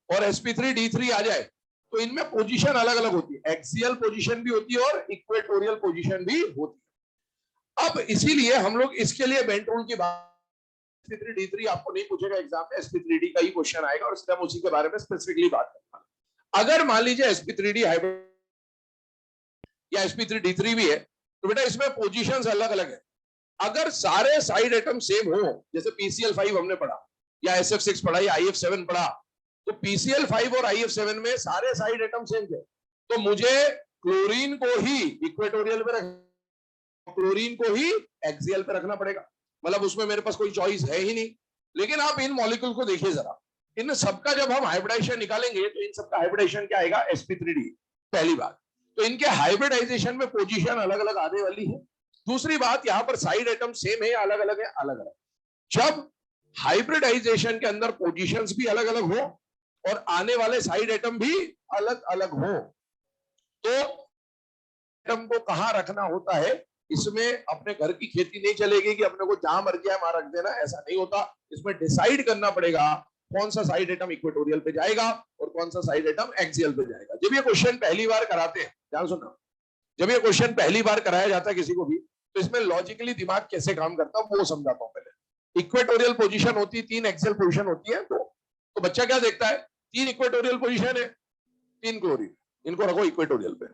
और sp3d3 आ जाए तो इनमें पोजीशन अलग अलग होती है, एक्सियल पोजीशन भी होती है और इक्वेटोरियल पोजीशन भी होती है। अब इसीलिए हम लोग इसके लिए बेंट रूल की बात, sp3d3 आपको नहीं पूछेगा एग्जाम में, sp3d का ही क्वेश्चन आएगा और इसलिए हम उसी के बारे में स्पेसिफिकली बात करेंगे। अगर मान लीजिए sp3d हाइब्रिड या sp3d3 भी है, तो बेटा इसमें पोजीशंस अलग अलग है। अगर सारे साइड एटम सेम हो, जैसे PCl5 हमने पढ़ा, या SF6 पढ़ा या IF7 पढ़ा, तो PCl5 और IF7 में सारे साइड एटम सेम थे। तो मुझे क्लोरीन को ही इक्वेटोरियल पे रखना, क्लोरीन को ही एक्सियल पे रखना पड़ेगा, मतलब उसमें मेरे पास कोई चॉइस है ही नहीं। लेकिन आप इन मॉलिक्यूल को देखिए जरा, इन सबका जब हम हाइब्रिडाइजेशन निकालेंगे तो इन सबका हाइब्रिडाइजेशन क्या आएगा, sp3d, पहली बात। तो इनके हाइब्रिडाइजेशन में पोजीशन अलग अलग आने वाली है। दूसरी बात, यहाँ पर साइड एटम सेम है या अलग अलग है, अलग अलग। जब हाइब्रिडाइजेशन के अंदर पोजीशंस भी अलग अलग हो और आने वाले साइड एटम भी अलग अलग हो, तो एटम को कहां रखना होता है, इसमें अपने घर की खेती नहीं चलेगी कि अपने को जहां मर्जी है वहां रख देना, ऐसा नहीं होता। इसमें डिसाइड करना पड़ेगा कौन सा साइड एटम इक्वेटोरियल पे जाएगा और कौन सा साइड एटम एक्सियल पे जाएगा। जब ये क्वेश्चन पहली बार कराते हैं, ध्यान सुनना, जब ये क्वेश्चन पहली बार कराया जाता है किसी को भी, तो इसमें लॉजिकली दिमाग कैसे काम करता है वो समझाता हूं। पहले इक्वेटोरियल पोजीशन होती है, 3 एक्सियल पोजीशन होती है, तो बच्चा क्या देखता है, 3 इक्वेटोरियल पोजीशन है, 3 क्लोरीन, इनको रखो इक्वेटोरियल पे,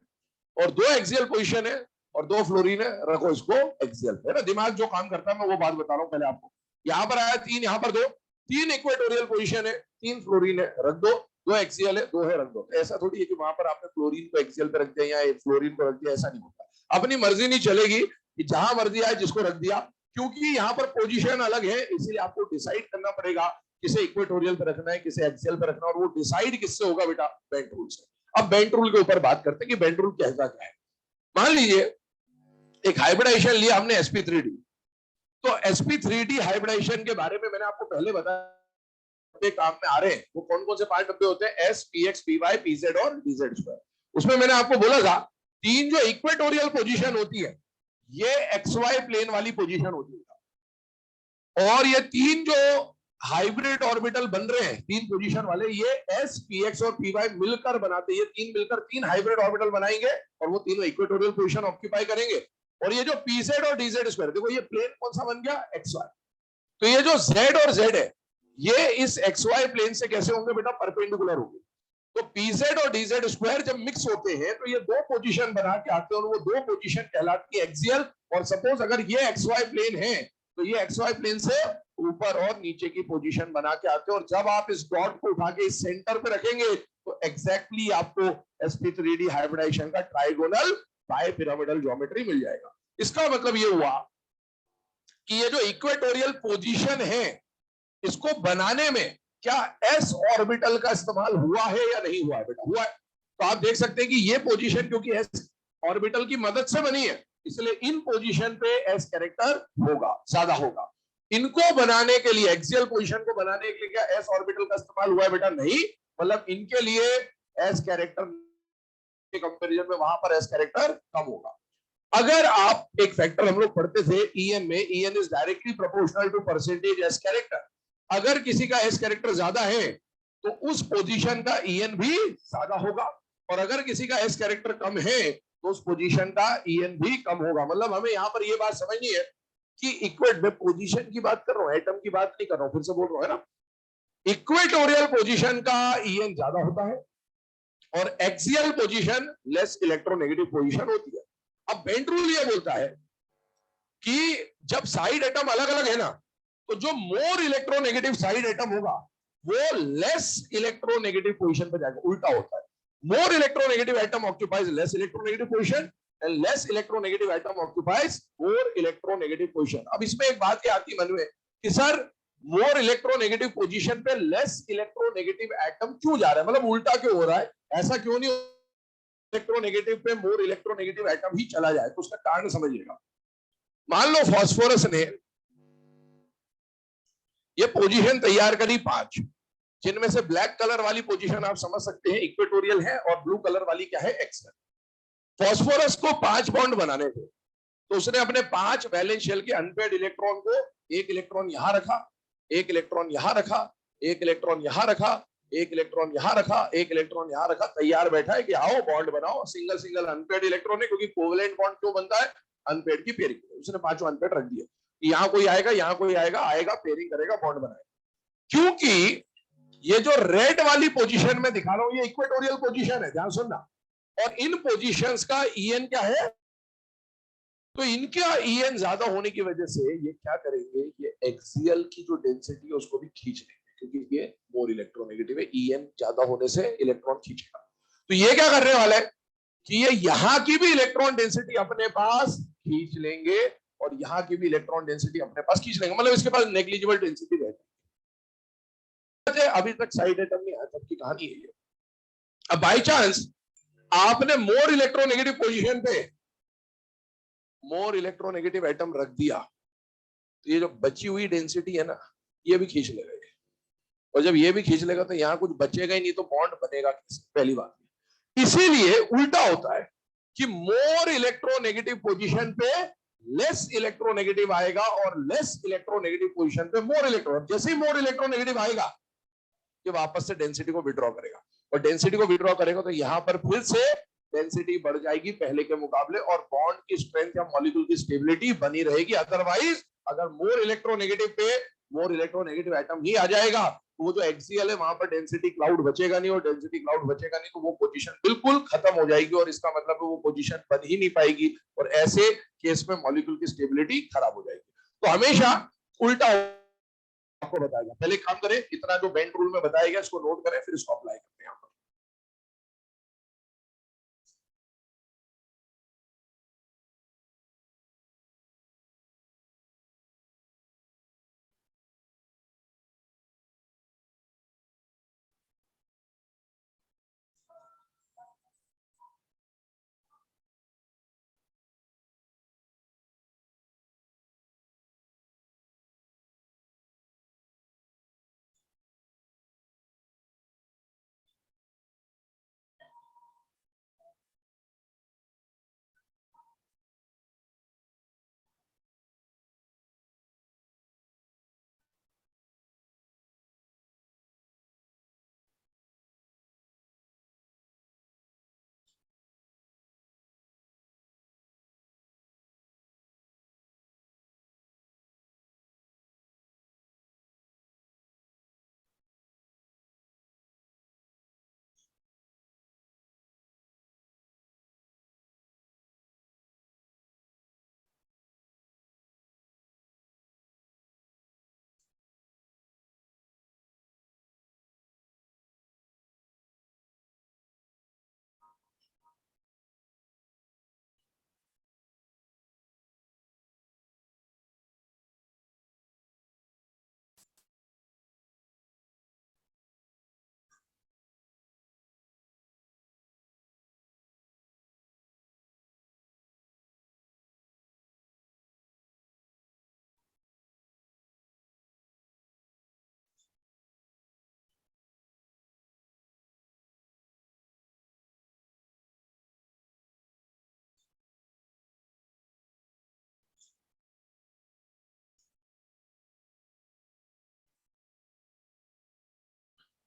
और 2 एक्सियल पोजीशन है और 2 फ्लोरीन है, रखो इसको एक्सियल पे। ना दिमाग जो काम करता है मैं वो बात बता रहा हूं पहले आपको। यहां पर आया 3, यहां पर 2, 3 इक्वेटोरियल पोजीशन है, 3 फ्लोरीन है, रख दो, 2 एक्सियल है, 2 है, रख दो। ऐसा थोड़ी है कि वहां पर आपने क्लोरीन को एक्सियल पे रख दिया या फ्लोरीन को रख दिया, ऐसा नहीं होता। अपनी मर्जी नहीं चलेगी कि जहां मर्जी आए जिसको रख दिया, क्योंकि यहाँ पर पोजीशन अलग है, इसलिए आपको डिसाइड करना पड़ेगा किसे इक्वेटोरियल पे रखना है, किसे एक्सियल पे रखना है, और वो डिसाइड किससे होगा बेटा, बेंट रूल से। अब बेंट रूल के ऊपर बात करते हैं कि बेंट रूल कहता क्या है। मान लीजिए एक हाइब्रिडाइजेशन लिया हमने sp3d, तो sp3d हाइब्रिडाइजेशन के बारे में मैंने आपको पहले बताया, काम में आ रहे हैं वो कौन कौन से 5 डब्बे होते हैं, s, px, py, pz और dz2। उसमें मैंने आपको बोला था 3 जो इक्वेटोरियल पोजीशन होती है ये xy प्लेन वाली पोजीशन होती है, और ये 3 जो हाइब्रिड ऑर्बिटल बन रहे हैं 3 पोजीशन वाले, ये s, px और py मिलकर बनाते हैं, ये 3 मिलकर 3 हाइब्रिड ऑर्बिटल बनाएंगे और वो तीनों इक्वेटोरियल पोजीशन ऑक्यूपाई करेंगे। और ये जो pz और dz2, देखो ये प्लेन कौन सा बन गया, xy। तो ये जो z और z है ये इस xy प्लेन से कैसे होंगे बेटा, परपेंडिकुलर होंगे। तो pz और dz2 जब मिक्स होते हैं तो ये 2 पोजीशन बना के आते हैं, और वो 2 पोजीशन कहलाती है एक्सियल। और सपोज अगर ये xy प्लेन है तो ये xy प्लेन से ऊपर और नीचे की पोजीशन बना के आते हैं, और जब आप इस डॉट को उठा के इस सेंटर पे रखेंगे तो एग्जैक्टली आपको sp3d हाइब्रिडाइजेशन का ट्राइगोनल बाइपिरामिडल ज्योमेट्री मिल जाएगा। इसका मतलब ये हुआ कि ये जो इक्वेटोरियल पोजीशन है इसको बनाने में क्या s ऑर्बिटल का इस्तेमाल हुआ है या नहीं हुआ है बेटा, हुआ है। तो आप देख सकते हैं कि ये पोजीशन क्योंकि s ऑर्बिटल की मदद से बनी है, इसलिए इन पोजीशन पे s कैरेक्टर होगा, ज्यादा होगा। इनको बनाने के लिए, एक्सियल पोजीशन को बनाने के लिए क्या s ऑर्बिटल का इस्तेमाल हुआ है बेटा, नहीं। मतलब इनके लिए s कैरेक्टर के कंपैरिजन में वहां पर s कैरेक्टर कम होगा। अगर आप एक फैक्टर हम लोग पढ़ते थे en में, en is directly proportional to percentage s character. अगर किसी का s कैरेक्टर ज्यादा है तो उस पोजीशन का en भी ज्यादा होगा, और अगर किसी का s कैरेक्टर कम है तो उस पोजीशन का en भी कम होगा। मतलब हमें यहाँ पर ये बात समझनी है कि इक्वेट में पोजीशन की बात कर रहा हूं, एटम की बात नहीं कर रहा हूं, फिर से बोल रहा हूं, है ना। इक्वेटोरियल पोजीशन का en ज्यादा होता है और axial position less electronegative position होती है। अब बेंट रूल ये बोलता है कि जब साइड एटम अलग अलग है ना, तो जो मोर इलेक्ट्रोनेगेटिव साइड एटम होगा वो लेस इलेक्ट्रोनेगेटिव पोजीशन पे जाएगा, उल्टा होता है। More electronegative atom occupies less electronegative position and less electronegative atom occupies more electronegative position। अब इसमें एक बात ये आती मन में कि सर मोर इलेक्ट्रोनेगेटिव पोजीशन पे लेस इलेक्ट्रोनेगेटिव एटम क्यों जा रहा है, मतलब उल्टा क्यों हो रहा है, ऐसा क्यों नहीं इलेक्ट्रोनेगेटिव पे मोर इलेक्ट्रोनेगेटिव एटम ही चला जाए। तो उसका कारण समझिएगा। मान लो फास्फोरस ने ये पोजीशन तैयार करी 5, जिनमें से ब्लैक कलर वाली पोजीशन आप समझ सकते हैं इक्वेटोरियल है और ब्लू कलर वाली क्या है, एक्स है। फास्फोरस को 5 बॉन्ड बनाने थे, तो उसने अपने 5 वैलेंस शेल के अनपेयर्ड इलेक्ट्रॉन को एक इलेक्ट्रॉन यहां रखा, एक इलेक्ट्रॉन यहां रखा, एक इलेक्ट्रॉन यहां रखा, एक इलेक्ट्रॉन यहां रखा, एक इलेक्ट्रॉन यहां रखा, तैयार बैठा है कि आओ बॉन्ड बनाओ। सिंगल सिंगल अनपेयर्ड इलेक्ट्रॉन है, क्योंकि कोवेलेंट बॉन्ड क्यों बनता है, अनपेयर्ड की पेयरिंग। उसने 5 अनपेयर्ड रख दिए, यहां कोई आएगा, यहां कोई आएगा, आएगा पेयरिंग करेगा, बॉन्ड बनाएगा। क्योंकि ये जो रेड वाली पोजीशन में दिखा रहा हूं ये इक्वेटोरियल पोजीशन है, ध्यान सुनना, और इन पोजीशंस का en क्या है, तो इनका En ज्यादा होने की वजह से ये क्या करेंगे, ये एक्सियल की जो डेंसिटी है उसको भी खींच लेंगे, क्योंकि ये मोर इलेक्ट्रोनेगेटिव है, En ज्यादा होने से इलेक्ट्रॉन खींचेगा। तो ये क्या करने वाला है कि ये यहां की भी इलेक्ट्रॉन डेंसिटी अपने पास खींच लेंगे और यहां की भी इलेक्ट्रॉन डेंसिटी अपने पास खींच लेंगे, मतलब इसके पास नेग्लिजिबल डेंसिटी रहती है। अभी तक साइड एटम नहीं आया, तब की कहानी है ये। अब बाई चांस आपने मोर इलेक्ट्रोनेगेटिव पोजीशन पे मोर इलेक्ट्रोनेगेटिव एटम रख दिया, तो ये जो बची हुई डेंसिटी है ना, ये भी खींच लेगा। और जब ये भी खींच लेगा तो यहां कुछ बचेगा ही नहीं, तो बॉन्ड बनेगा कैसे, पहली बात। इसीलिए उल्टा होता है कि मोर इलेक्ट्रोनेगेटिव पोजीशन पे लेस इलेक्ट्रोनेगेटिव आएगा और लेस इलेक्ट्रोनेगेटिव पोजीशन पे मोर इलेक्ट्रॉन। जैसे ही मोर इलेक्ट्रोनेगेटिव आएगा, ये वापस से डेंसिटी को विड्रॉ करेगा, और डेंसिटी को विड्रॉ करेगा तो यहां पर फिर से डेंसिटी बढ़ जाएगी पहले के मुकाबले, और बॉन्ड की स्ट्रेंथ या मॉलिक्यूल की स्टेबिलिटी बनी रहेगी। अदरवाइज अगर मोर इलेक्ट्रोनेगेटिव पे मोर इलेक्ट्रोनेगेटिव एटम ही आ जाएगा, तो वो जो एक्सियल है वहां पर डेंसिटी क्लाउड बचेगा नहीं, और डेंसिटी क्लाउड बचेगा नहीं तो वो पोजीशन बिल्कुल खत्म हो जाएगी, और इसका मतलब है वो पोजीशन बन ही नहीं पाएगी, और ऐसे केस में मॉलिक्यूल की स्टेबिलिटी खराब हो जाएगी। तो हमेशा उल्टा आपको बताएगा। पहले काम करें, इतना जो बेंट रूल में बताया गया इसको नोट करें, फिर इसको अप्लाई करते हैं यहाँ पर।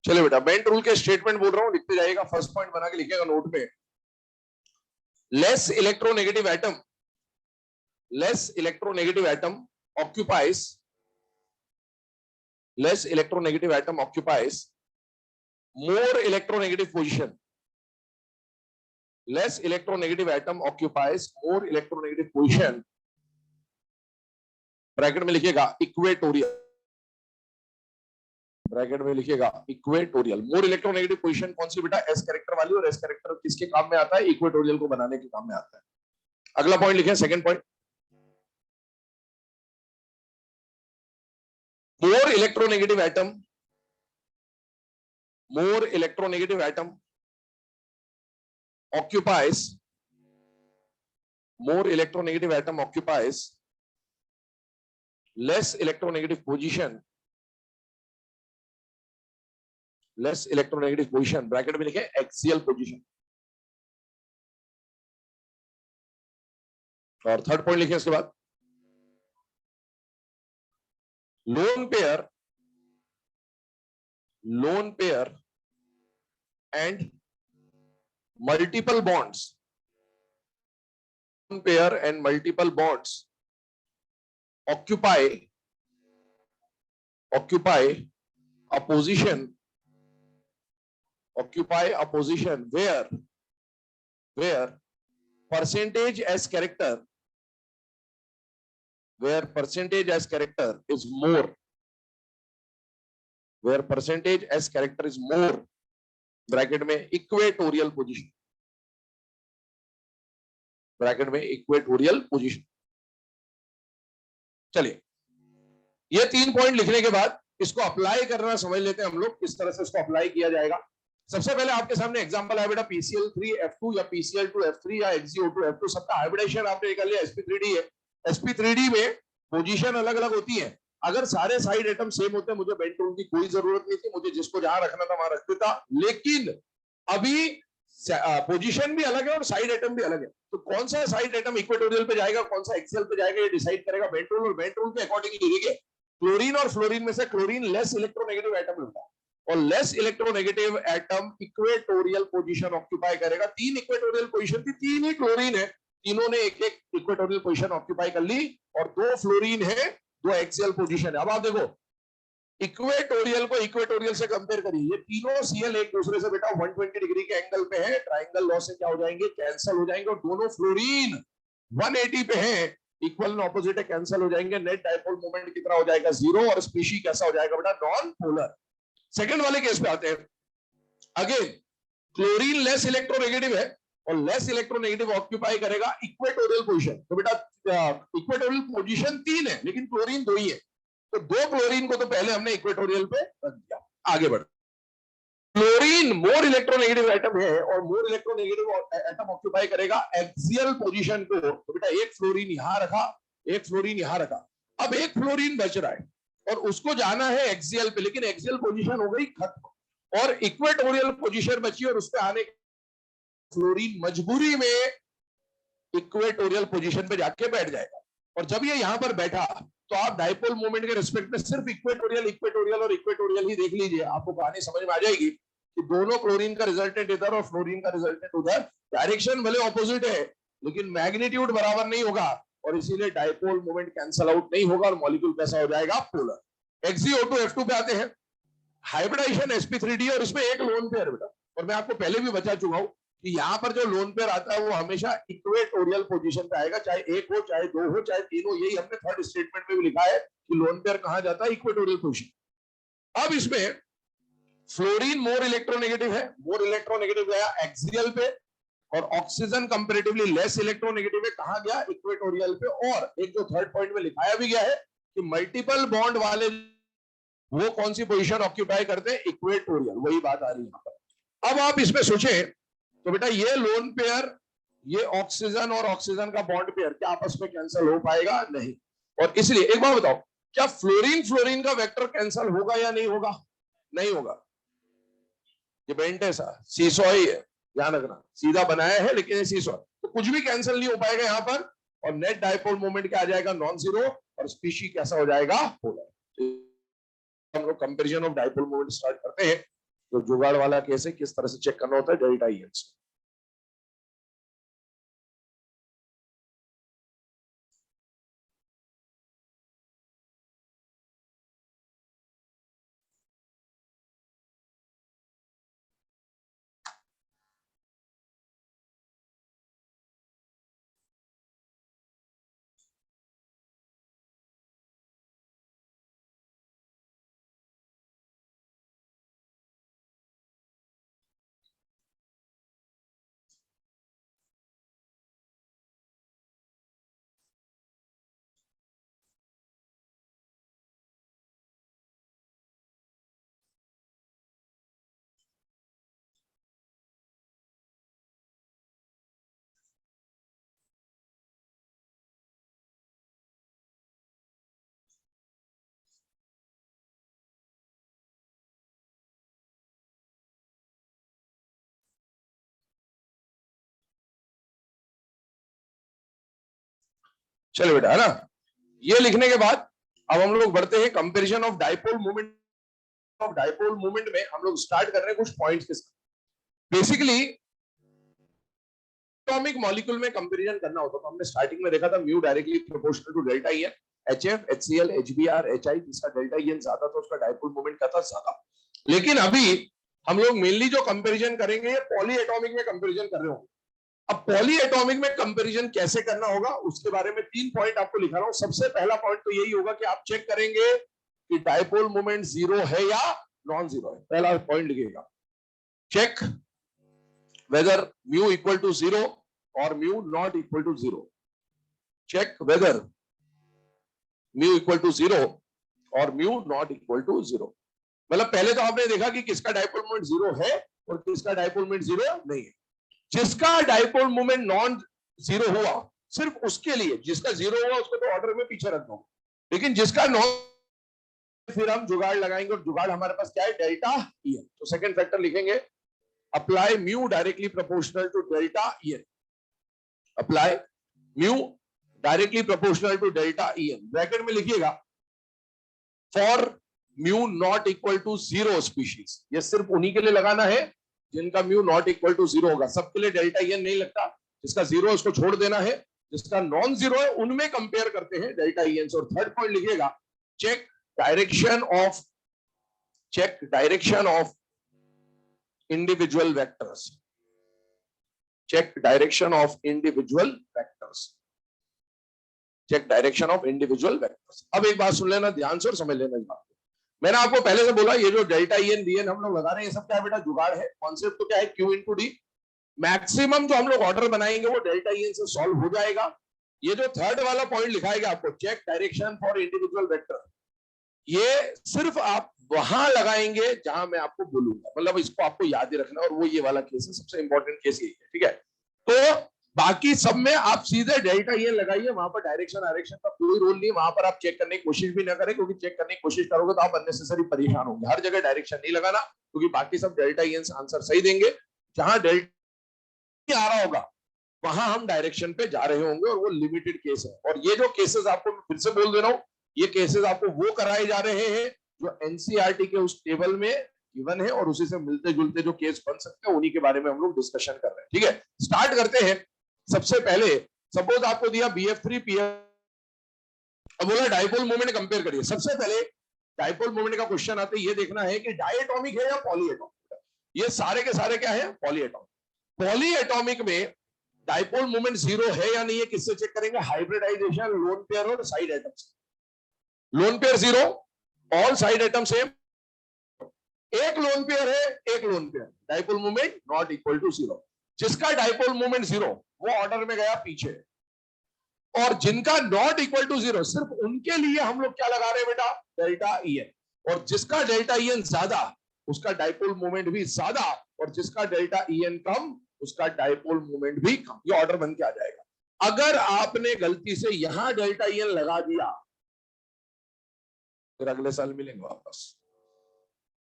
चलिए बेटा, बेंट रूल के स्टेटमेंट बोल रहा हूं, लिखते जाइएगा, फर्स्ट पॉइंट बना के लिखिएगा नोट पे। Less electronegative atom, less electronegative atom occupies less electronegative atom occupies more electronegative position. Less electronegative atom occupies more electronegative position, bracket में लिखिएगा इक्वेटोरियल, ब्रैकेट में लिखिएगा इक्वेटोरियल। मोर इलेक्ट्रोनेगेटिव पोजीशन कौन सी बेटा, एस कैरेक्टर वाली, और S character किसके काम में आता है, इक्वेटोरियल को बनाने के काम में आता है। अगला पॉइंट लिखे, second point, more electronegative atom, more electronegative atom occupies, more electronegative atom occupies less electronegative position, less electronegative position, bracket में लिखे एक्सियल पोजीशन। और थर्ड पॉइंट लिखे इसके बाद, lone pair and multiple bonds, pair and multiple bonds occupy a position, where percentage as character where percentage as character is more, where percentage as character is more, bracket में equatorial position, bracket में equatorial position. चलिए, ये 3 point लिखने के बाद इसको apply करना समझ लेते हैं हम लोग, किस तरह से इसको अप्लाई किया जाएगा। सबसे पहले आपके सामने एग्जांपल है बेटा PCl3F2 या PCl2F3 या XeO2F2, सबका हाइब्रिडेशन आपने निकाल लिया, sp3d है। sp3d में पोजीशन अलग अलग होती है। अगर सारे साइड एटम सेम होते मुझे बेंड टूल की कोई जरूरत नहीं थी, मुझे जिसको जहां रखना था वहां रख देता। लेकिन अभी पोजीशन भी अलग है और साइड एटम भी अलग है, तो कौन सा साइड एटम इक्वेटोरियल पे जाएगा, कौन सा एक्सियल पे जाएगा, ये डिसाइड करेगा बेंड टूल। और बेंड टूल के अकॉर्डिंगली देखिए, क्लोरीन और फ्लोरीन में से क्लोरीन लेस इलेक्ट्रोनेगेटिव एटम होता है, और less electronegative atom equatorial position occupy करेगा। 3 इक्वेटोरियल पोजीशन थी, 3 ही क्लोरीन है, तीनों ने एक एक इक्वेटोरियल पोजीशन ऑक्यूपाई कर ली, और 2 फ्लोरीन है, 2 एक्सियल पोजीशन है। अब आप देखो इक्वेटोरियल को इक्वेटोरियल से कंपेयर करिए, ये तीनों सीएल एक दूसरे से बेटा 120 डिग्री के एंगल पे है, ट्राइंगल लॉ से क्या हो जाएंगे, कैंसिल हो जाएंगे, और दोनों फ्लोरीन 180 पे है, इक्वल एंड ऑपोजिट है, कैंसिल हो जाएंगे। नेट डाइपोल मोमेंट कितना हो जाएगा, 0, और स्पीशी कैसा हो जाएगा बेटा, नॉन पोलर। सेकंड वाले केस पे आते हैं। अगेन क्लोरीन लेस इलेक्ट्रोनेगेटिव है, और लेस इलेक्ट्रोनेगेटिव ऑक्यूपाई करेगा इक्वेटोरियल पोजीशन। तो बेटा इक्वेटोरियल पोजीशन 3 है, लेकिन क्लोरीन 2 ही है, तो 2 क्लोरीन को तो पहले हमने इक्वेटोरियल पे रख दिया। आगे बढ़, क्लोरीन मोर इलेक्ट्रोनेगेटिव एटम है, और मोर इलेक्ट्रोनेगेटिव एटम ऑक्यूपाई करेगा एक्सियल पोजीशन को। तो बेटा एक फ्लोरीन यहां रखा, एक फ्लोरीन यहां रखा, अब एक फ्लोरीन बच रहा है और उसको जाना है एक्सियल पे, लेकिन एक्सियल पोजीशन हो गई खत्म, और इक्वेटोरियल पोजीशन बची, और उस पे आने फ्लोरीन मजबूरी में इक्वेटोरियल पोजीशन पे जाके बैठ जाएगा। और जब ये यहां पर बैठा, तो आप डाइपोल मोमेंट के रिस्पेक्ट में सिर्फ इक्वेटोरियल इक्वेटोरियल और इक्वेटोरियल ही देख लीजिए, आपको कहानी समझ में आ जाएगी कि दोनों क्लोरीन का रिजल्टेंट इधर और फ्लोरीन का रिजल्टेंट उधर, डायरेक्शन भले ऑपोजिट है लेकिन मैग्नीट्यूड बराबर नहीं होगा, और इसीलिए डाइपोल मोमेंट कैंसल आउट नहीं होगा, और मॉलिक्यूल कैसा हो जाएगा, पोलर। XeO2F2 पे आते हैं, हाइब्रिडाइजेशन sp3d, और इसमें एक लोन पेयर बेटा, और मैं आपको पहले भी बता चुका हूं कि यहाँ पर जो लोन पेयर आता है वो हमेशा इक्वेटोरियल पोजीशन पे आएगा, चाहे एक हो, चाहे 2 हो, चाहे 3 हो। यही हमने थर्ड स्टेटमेंट में भी लिखा है कि लोन पेयर कहां जाता है, इक्वेटोरियल पोजीशन। अब इसमें फ्लोरीन मोर इलेक्ट्रोनेगेटिव है, मोर इलेक्ट्रोनेगेटिव गया एक्सियल पे, और ऑक्सीजन कंपैरेटिवली लेस इलेक्ट्रोनेगेटिव है, कहां गया, इक्वेटोरियल पे। और एक जो थर्ड पॉइंट में लिखाया भी गया है कि मल्टीपल बॉन्ड वाले वो कौन सी पोजीशन ऑक्यूपाई करते हैं, इक्वेटोरियल, वही बात आ रही है यहाँ पर। अब आप इसमें सोचें तो बेटा ये लोन पेयर, ये ऑक्सीजन और ऑक्सीजन का बॉन्ड पेयर क्या आपस में कैंसिल हो पाएगा, नहीं। और इसलिए एक बात बताओ, क्या फ्लोरीन फ्लोरीन का वेक्टर कैंसिल होगा या नहीं होगा, नहीं होगा। ये बेंट है सा सीसॉ ही है, ध्यान रखना, सीधा बनाया है लेकिन ये सीसॉ, तो कुछ भी कैंसिल नहीं हो पाएगा यहाँ पर, और नेट डाइपोल मोमेंट क्या आ जाएगा, नॉन जीरो, और स्पीशी कैसा हो जाएगा, पोलर। हम लोग comparison of dipole moment start करते हैं। तो जुगाड़ वाला केस है, किस तरह से चेक करना होता है, डेल्टा ई एन से। चलो बेटा, है ना, ये लिखने के बाद अब हम लोग बढ़ते हैं comparison of dipole moment. Of dipole moment में हम लोग स्टार्ट कर रहे हैं कुछ पॉइंट्स के साथ। बेसिकली एटॉमिक मॉलिक्यूल में कंपैरिजन करना होता, तो हमने स्टार्टिंग में देखा था mu directly proportional to delta E N, HF, HCl, HBr, HI, जिसका डेल्टा ई एन ज्यादा था उसका डाइपोल मोमेंट क्या था, ज्यादा। लेकिन अभी हम लोग मेनली जो कंपैरिजन करेंगे ये पॉली एटॉमिक में कंपैरिजन कर रहे होंगे। अब पॉली एटॉमिक में कंपैरिजन कैसे करना होगा उसके बारे में 3 पॉइंट आपको लिखा रहा हूं। सबसे पहला पॉइंट तो यही होगा कि आप चेक करेंगे कि डाइपोल मोमेंट जीरो है या नॉन जीरो है। पहला पॉइंट लिखिएगा, check whether mu equal to zero और mu not equal to zero. Check whether mu equal to zero और mu not equal to zero. मतलब पहले तो आपने देखा कि किसका डाइपोल मोमेंट जीरो है और किसका डाइपोल मोमेंट जीरो नहीं है। जिसका डाइपोल मोमेंट नॉन जीरो हुआ सिर्फ उसके लिए, जिसका जीरो हुआ उसको तो ऑर्डर में पीछे रख दो, लेकिन जिसका नॉन, फिर हम जुगाड़ लगाएंगे और जुगाड़ हमारे पास क्या है, डेल्टा ई एन। तो सेकंड फैक्टर लिखेंगे, apply mu directly proportional to delta E N. Apply mu directly proportional to delta E N. Bracket में लिखिएगा for mu not equal to zero species. ये सिर्फ उन्हीं के लिए लगाना है जिनका mu not equal to zero होगा। सबके लिए डेल्टा ई एन नहीं लगता। जिसका जीरो है उसको छोड़ देना है, जिसका नॉन जीरो है उनमें कंपेयर करते हैं डेल्टा ई एन से। और थर्ड पॉइंट लिखिएगा, check direction of individual vectors. Check direction of individual vectors. Check direction of individual vectors. अब एक बात सुन लेना ध्यान से और समझ लेना इस बात को। मैंने आपको पहले से बोला ये जो delta E N D N हम लोग लगा रहे हैं, ये सब क्या है बेटा, जुगाड़ है। कॉन्सेप्ट तो क्या है, क्यू इंटू डी। मैक्सिमम जो हम लोग ऑर्डर बनाएंगे वो डेल्टा ई एन से सॉल्व हो जाएगा। ये जो थर्ड वाला पॉइंट लिखाएगा आपको, check direction for individual vector, ये सिर्फ आप वहां लगाएंगे जहां मैं आपको बोलूंगा। मतलब इसको आपको याद ही रखना, और वो ये वाला केस है, सबसे इंपॉर्टेंट केस यही है, ठीक है। तो बाकी सब में आप सीधे डेल्टा ई एन लगाइए, वहां पर डायरेक्शन का कोई रोल नहीं। वहां पर आप चेक करने की कोशिश भी ना करें, क्योंकि चेक करने की कोशिश करोगे तो आप अननेसेसरी परेशान होंगे। हर जगह डायरेक्शन नहीं लगाना, क्योंकि बाकी सब डेल्टा ई एन से आंसर सही देंगे। जहां डेल्टा आ रहा होगा वहां हम डायरेक्शन पे जा रहे होंगे, और वो लिमिटेड केस है। और ये जो केसेस आपको फिर से बोल दे रहा हूं, ये केसेस आपको वो कराए जा रहे हैं जो एनसीईआरटी के उस टेबल में गिवन है, और उसी से मिलते जुलते जो केस बन सकते हैं उन्हीं के बारे में हम लोग डिस्कशन कर रहे हैं, ठीक है। स्टार्ट करते हैं। सबसे पहले सपोज आपको दिया BF3 PF, अब बोला डाइपोल मोमेंट कंपेयर करिए। सबसे पहले डाइपोल मोमेंट का क्वेश्चन आते ये देखना है कि डायटोमिक है या पॉलीएटॉमिक। ये सारे के सारे क्या है, पॉलीएटॉमिक। पॉलीएटॉमिक में डाइपोल मोमेंट जीरो है या नहीं है, किससे चेक करेंगे, हाइब्रिडाइजेशन, लोन पेयर और साइड एटम से। Lone pair zero, all side atom same. एक लोन पेयर है, एक lone pair, dipole moment not equal to zero. जिसका डाइपोल मोमेंट जीरो वो ऑर्डर में गया पीछे, और जिनका नॉट इक्वल टू जीरो सिर्फ उनके लिए हम लोग क्या लगा रहे हैं बेटा, डेल्टा ई एन। और जिसका डेल्टा ई एन ज्यादा उसका डाइपोल मोमेंट भी ज्यादा, और जिसका डेल्टा ई एन कम उसका डाइपोल मोमेंट भी कम। ये ऑर्डर बन के आ जाएगा। अगर आपने गलती से यहां डेल्टा ई एन लगा दिया फिर अगले साल मिलेंगे वापस,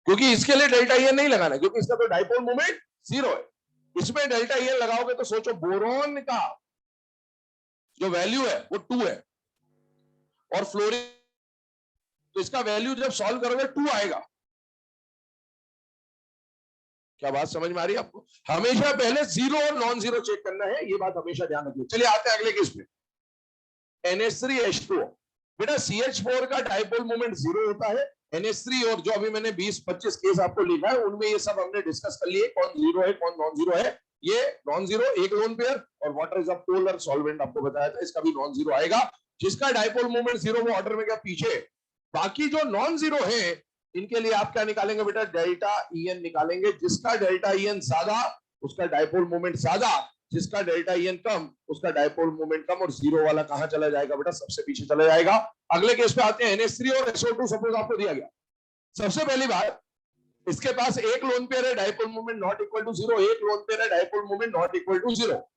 क्योंकि इसके लिए डेल्टा ई एन नहीं लगाना, क्योंकि इसका तो डाइपोल मोमेंट जीरो है। इसमें डेल्टा ई एन लगाओगे तो सोचो बोरॉन का जो वैल्यू है वो 2 है, और फ्लोरीन, तो इसका वैल्यू जब सॉल्व करोगे 2 आएगा। क्या बात समझ में आ रही है आपको? हमेशा पहले जीरो और नॉन जीरो चेक करना है, ये बात हमेशा ध्यान रखिए। चलिए आते हैं अगले केस पे, NH3H2O। बेटा CH4 का डाइपोल मोमेंट जीरो होता है, NH3 और जो अभी मैंने 20-25 केस आपको लिखा है उनमें ये सब हमने डिस्कस कर लिए, कौन जीरो है कौन नॉन जीरो है। ये नॉन जीरो, एक लोन पेयर, और water is a polar solvent आपको बताया था, इसका भी नॉन जीरो आएगा। जिसका डाइपोल मोमेंट जीरो वो ऑर्डर में गया पीछे। बाकी जो नॉन जीरो है इनके लिए आप क्या निकालेंगे बेटा, डेल्टा ई एन निकालेंगे। जिसका डेल्टा ई एन ज्यादा उसका डाइपोल मोमेंट ज्यादा, जिसका डेल्टा ई एन कम उसका डाइपोल मोमेंट कम। और जीरो वाला कहां चला जाएगा बेटा, सबसे पीछे चला जाएगा। अगले केस पे आते हैं, NH3 और SO2 सपोज आपको दिया गया। सबसे पहली बात, इसके पास एक लोन पेयर है, dipole moment not equal to zero. एक लोन पेयर है, dipole moment not equal to zero.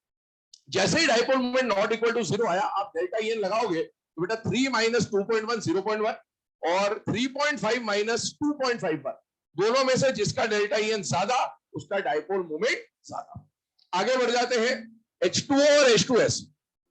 जैसे ही dipole moment not equal to zero आया, आप डेल्टा ई एन लगाओगे तो बेटा 3 - 2.1 0.1 और 3.5 - 2.51, दोनों में से जिसका डेल्टा ई एन ज्यादा उसका डाइपोल मोमेंट ज्यादा। आगे बढ़ जाते हैं, H2O और H2S,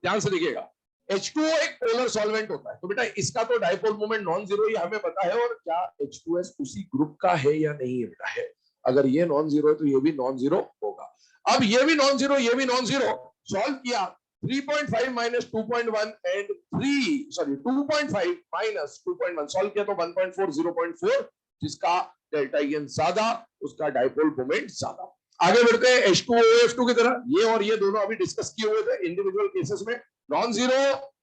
ध्यान से देखिएगा। H2O एक पोलर सॉल्वेंट होता है, तो बेटा इसका तो डाइपोल मोमेंट नॉन जीरो ही हमें पता है। और क्या H2S उसी ग्रुप का है या नहीं है बेटा, है। अगर ये नॉन जीरो है तो ये भी नॉन जीरो होगा। अब ये भी नॉन जीरो, ये भी नॉन जीरो, सॉल्व किया 3.5 - 2.1 एंड 2.5 - 2.1 सॉल्व किया तो 1.4 0.4। जिसका डेल्टा ई एन ज्यादा उसका डाइपोल मोमेंट ज्यादा। आगे बढ़ते हैं H2OF2 की तरह। ये और ये दोनों अभी डिस्कस किए हुए थे इंडिविजुअल केसेस में। नॉन जीरो,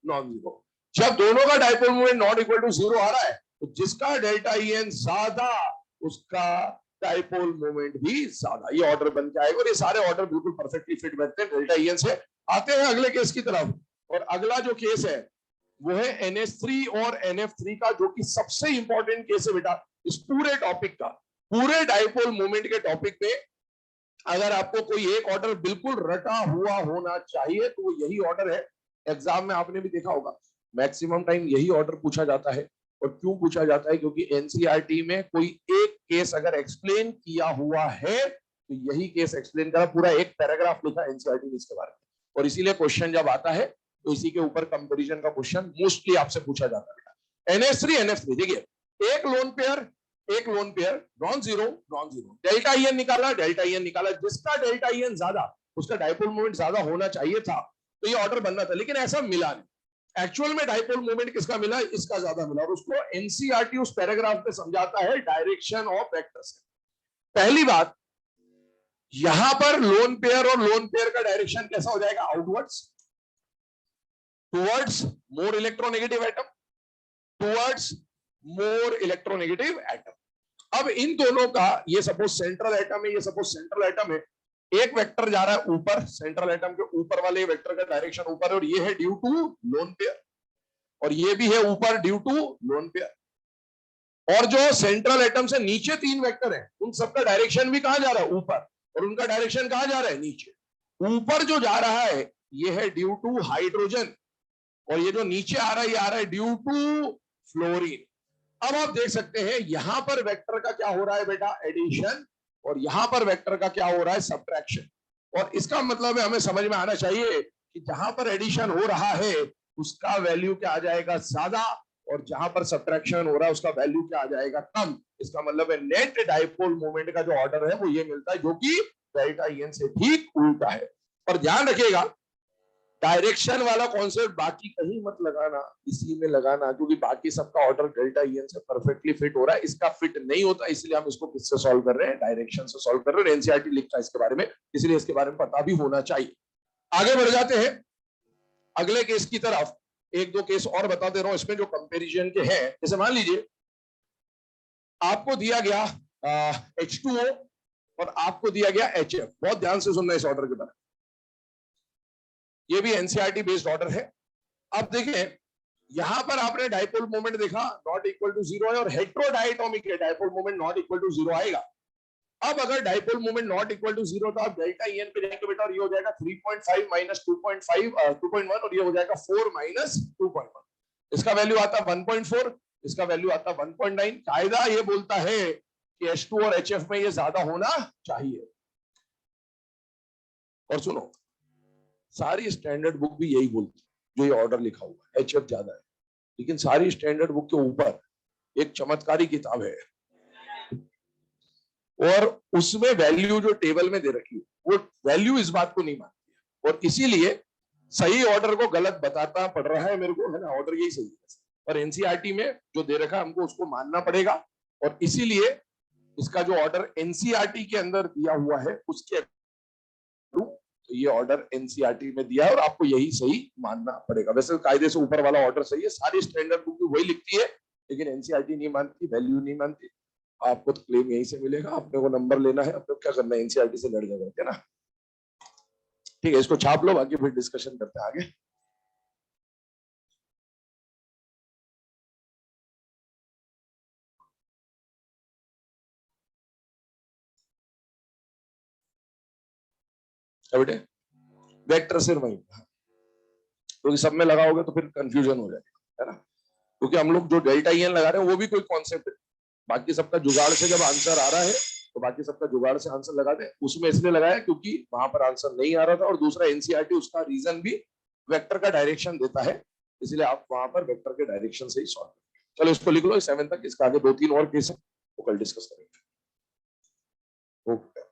नॉन जीरो, जब दोनों का dipole moment not equal to zero आ रहा है तो जिसका डेल्टा EN ज्यादा उसका डाइपोल मोमेंट भी ज्यादा, ये ऑर्डर बन के आएगा। और ये सारे ऑर्डर बिल्कुल परफेक्टली फिट बैठते हैं डेल्टा EN से। आते हैं अगले केस की तरफ, और अगला जो केस है वो है NH3 और NF3 का, जो कि सबसे इंपॉर्टेंट केस है बेटा इस पूरे टॉपिक का। पूरे डाइपोल मोमेंट के टॉपिक में अगर आपको कोई एक ऑर्डर बिल्कुल रटा हुआ होना चाहिए तो वो यही ऑर्डर है। एग्जाम में आपने भी देखा होगा मैक्सिमम टाइम यही ऑर्डर पूछा जाता है। और क्यों पूछा जाता है? क्योंकि एनसीईआरटी में कोई एक केस अगर एक्सप्लेन किया हुआ है तो यही केस एक्सप्लेन करा, पूरा एक पैराग्राफ लिखा एनसीईआरटी ने इसके बारे में। और इसीलिए क्वेश्चन जब आता है तो इसी के ऊपर कंपेरिजन का क्वेश्चन मोस्टली आपसे पूछा जाता है। NH3 NF3 देखिए, एक lone pair non zero, non zero, delta EN निकाला, डेल्टा EN निकाला, जिसका डेल्टा EN ज्यादा उसका डाइपोल मोमेंट ज्यादा होना चाहिए था, तो ये ऑर्डर बनना था, लेकिन ऐसा मिला नहीं। एक्चुअल में डाइपोल मोमेंट किसका मिला? इसका ज्यादा मिला। और उसको एनसीईआरटी उस पैराग्राफ में समझाता है डायरेक्शन ऑफ वेक्टर से। पहली बात, यहां पर लोन पेयर और लोन पेयर का डायरेक्शन कैसा हो जाएगा? Outwards, towards more electronegative atom, towards more electronegative atom. अब इन दोनों का, ये सपोज सेंट्रल एटम है, ये सपोज सेंट्रल एटम है, एक वेक्टर जा रहा है ऊपर, सेंट्रल एटम के ऊपर वाले वेक्टर का डायरेक्शन ऊपर है, और ये है ड्यू टू लोन पेयर, और ये भी है ऊपर ड्यू टू लोन पेयर। और जो सेंट्रल एटम से नीचे तीन वेक्टर है उन सबका डायरेक्शन भी कहां जा रहा है? ऊपर। और उनका डायरेक्शन कहां जा रहा है? नीचे। ऊपर जो जा रहा है ये है ड्यू टू हाइड्रोजन, और ये जो नीचे आ रहा है ये आ रहा है ड्यू टू फ्लोरीन। अब आप देख सकते हैं यहां पर वेक्टर का क्या हो रहा है बेटा? एडिशन। और यहां पर वेक्टर का क्या हो रहा है? सब्ट्रैक्शन। और इसका मतलब है हमें समझ में आना चाहिए कि जहां पर एडिशन हो रहा है उसका वैल्यू क्या आ जाएगा? ज्यादा। और जहां पर सब्ट्रैक्शन हो रहा है उसका वैल्यू क्या आ जाएगा? कम। इसका मतलब है नेट डाइपोल मोमेंट का जो ऑर्डर है वो ये मिलता है, जो कि डेल्टा EN से ठीक उल्टा है। और ध्यान रखिएगा, डायरेक्शन वाला कॉन्सेप्ट बाकी कहीं मत लगाना, इसी में लगाना, क्योंकि बाकी सबका ऑर्डर डेल्टा EN से परफेक्टली फिट हो रहा है, इसका फिट नहीं होता, इसलिए हम इसको किससे सॉल्व कर रहे हैं? डायरेक्शन से सॉल्व कर रहे हैं। एनसीईआरटी लिखता है इसके बारे में, इसलिए इसके बारे में पता भी होना चाहिए। आगे बढ़ जाते हैं अगले केस की तरफ। एक दो केस और बता दे रहा हूं इसमें जो कंपेरिजन के हैं। जैसे मान लीजिए आपको दिया गया H2O और आपको दिया गया HF। बहुत ध्यान से सुनना इस ऑर्डर के बारे में, ये भी एनसीईआरटी बेस्ड ऑर्डर है। अब देखिए यहां पर आपने डाइपोल मोमेंट देखा नॉट इक्वल टू जीरो है, और हेट्रोडाइटोमिक है dipole moment not equal to zero आएगा। अब अगर dipole moment not equal to zero तो आप डेल्टा EN पे जाएंगे बेटा, और ये हो जाएगा 3.5 माइनस 2.5 2.1, और ये हो जाएगा 4 माइनस 2.1। इसका वैल्यू आता है 1.4, इसका वैल्यू आता है 1.9। कायदा ये बोलता है कि H2 और HF में ये ज्यादा होना चाहिए। और सुनो, सारी स्टैंडर्ड बुक भी यही बोलती है, जो ये ऑर्डर लिखा हुआ है HF ज्यादा है। लेकिन सारी स्टैंडर्ड बुक के ऊपर एक चमत्कारी किताब है, और उसमें वैल्यू जो टेबल में दे रखी है वो वैल्यू इस बात को नहीं मानती है, और इसीलिए सही ऑर्डर को गलत बताता पड़ रहा है मेरे को, है ना? ऑर्डर यही सही है, पर एनसीईआरटी में जो दे रखा है हमको उसको मानना पड़ेगा। और इसीलिए इसका जो ऑर्डर एनसीईआरटी के अंदर दिया हुआ है उसके, तो ये ऑर्डर एनसीईआरटी में दिया है और आपको यही सही मानना पड़ेगा। वैसे कायदे से ऊपर वाला ऑर्डर सही है, सारी स्टैंडर्ड बुक भी वही लिखती है, लेकिन एनसीईआरटी नहीं मानती, वैल्यू नहीं मानती। आपको तो क्लेम यहीं से मिलेगा, अपने को नंबर लेना है, अपने को क्या करना है? एनसीईआरटी से लड़ जाएगा ना। ठीक है, इसको छाप लो, बाकी फिर डिस्कशन करते हैं आगे। बेटे वेक्टर सिर्फ वही, क्योंकि सब में लगाओगे तो फिर कंफ्यूजन हो जाएगा, है ना? क्योंकि हम लोग जो डेल्टा EN लगा रहे हैं वो भी कोई कॉन्सेप्ट है, बाकी सबका जुगाड़ से जब आंसर आ रहा है तो बाकी सबका जुगाड़ से आंसर लगा दे। उसमें इसलिए लगाया क्योंकि वहां पर आंसर नहीं आ रहा था, और दूसरा एनसीईआरटी उसका रीजन भी वेक्टर का डायरेक्शन देता है, इसलिए आप वहां पर वेक्टर के डायरेक्शन से ही सॉल्व करेंगे। चलो इसको लिख लो 7 तक, इसका आगे 2-3 और केस है वो कल डिस्कस करेंगे। ओके।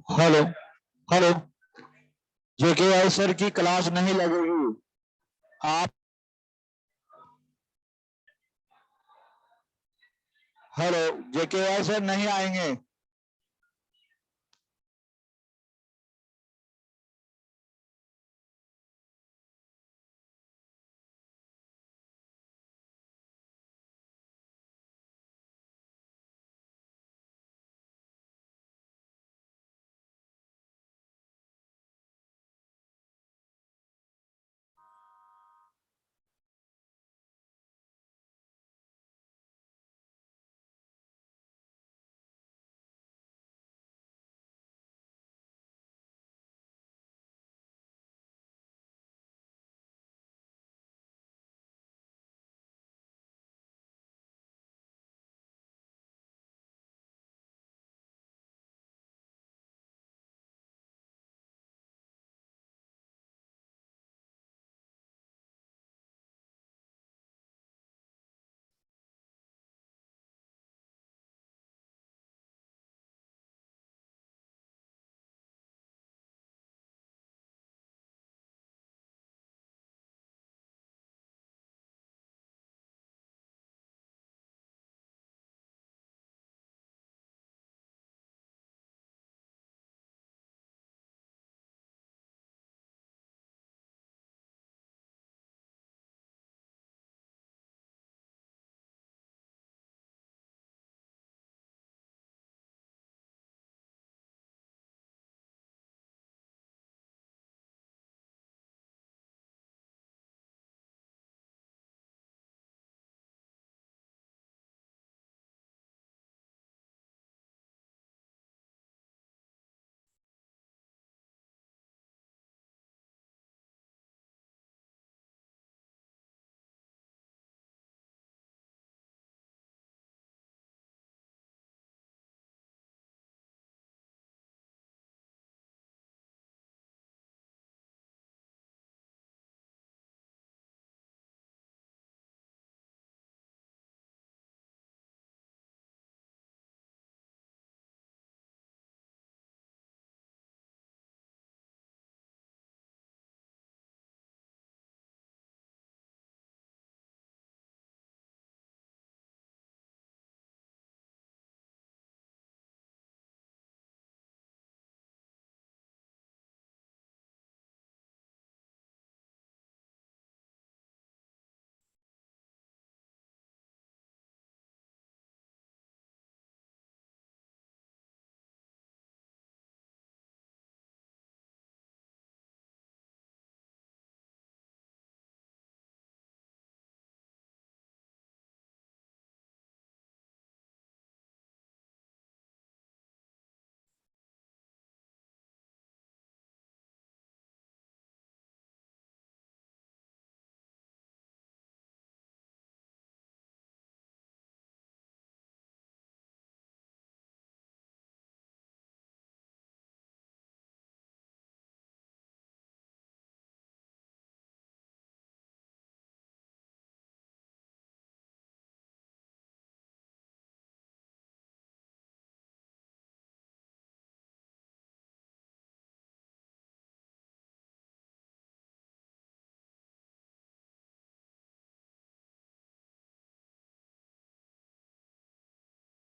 हेलो हेलो, जेकेआई सर की क्लास नहीं लगेगी। आप हेलो, जेकेआई सर नहीं आएंगे।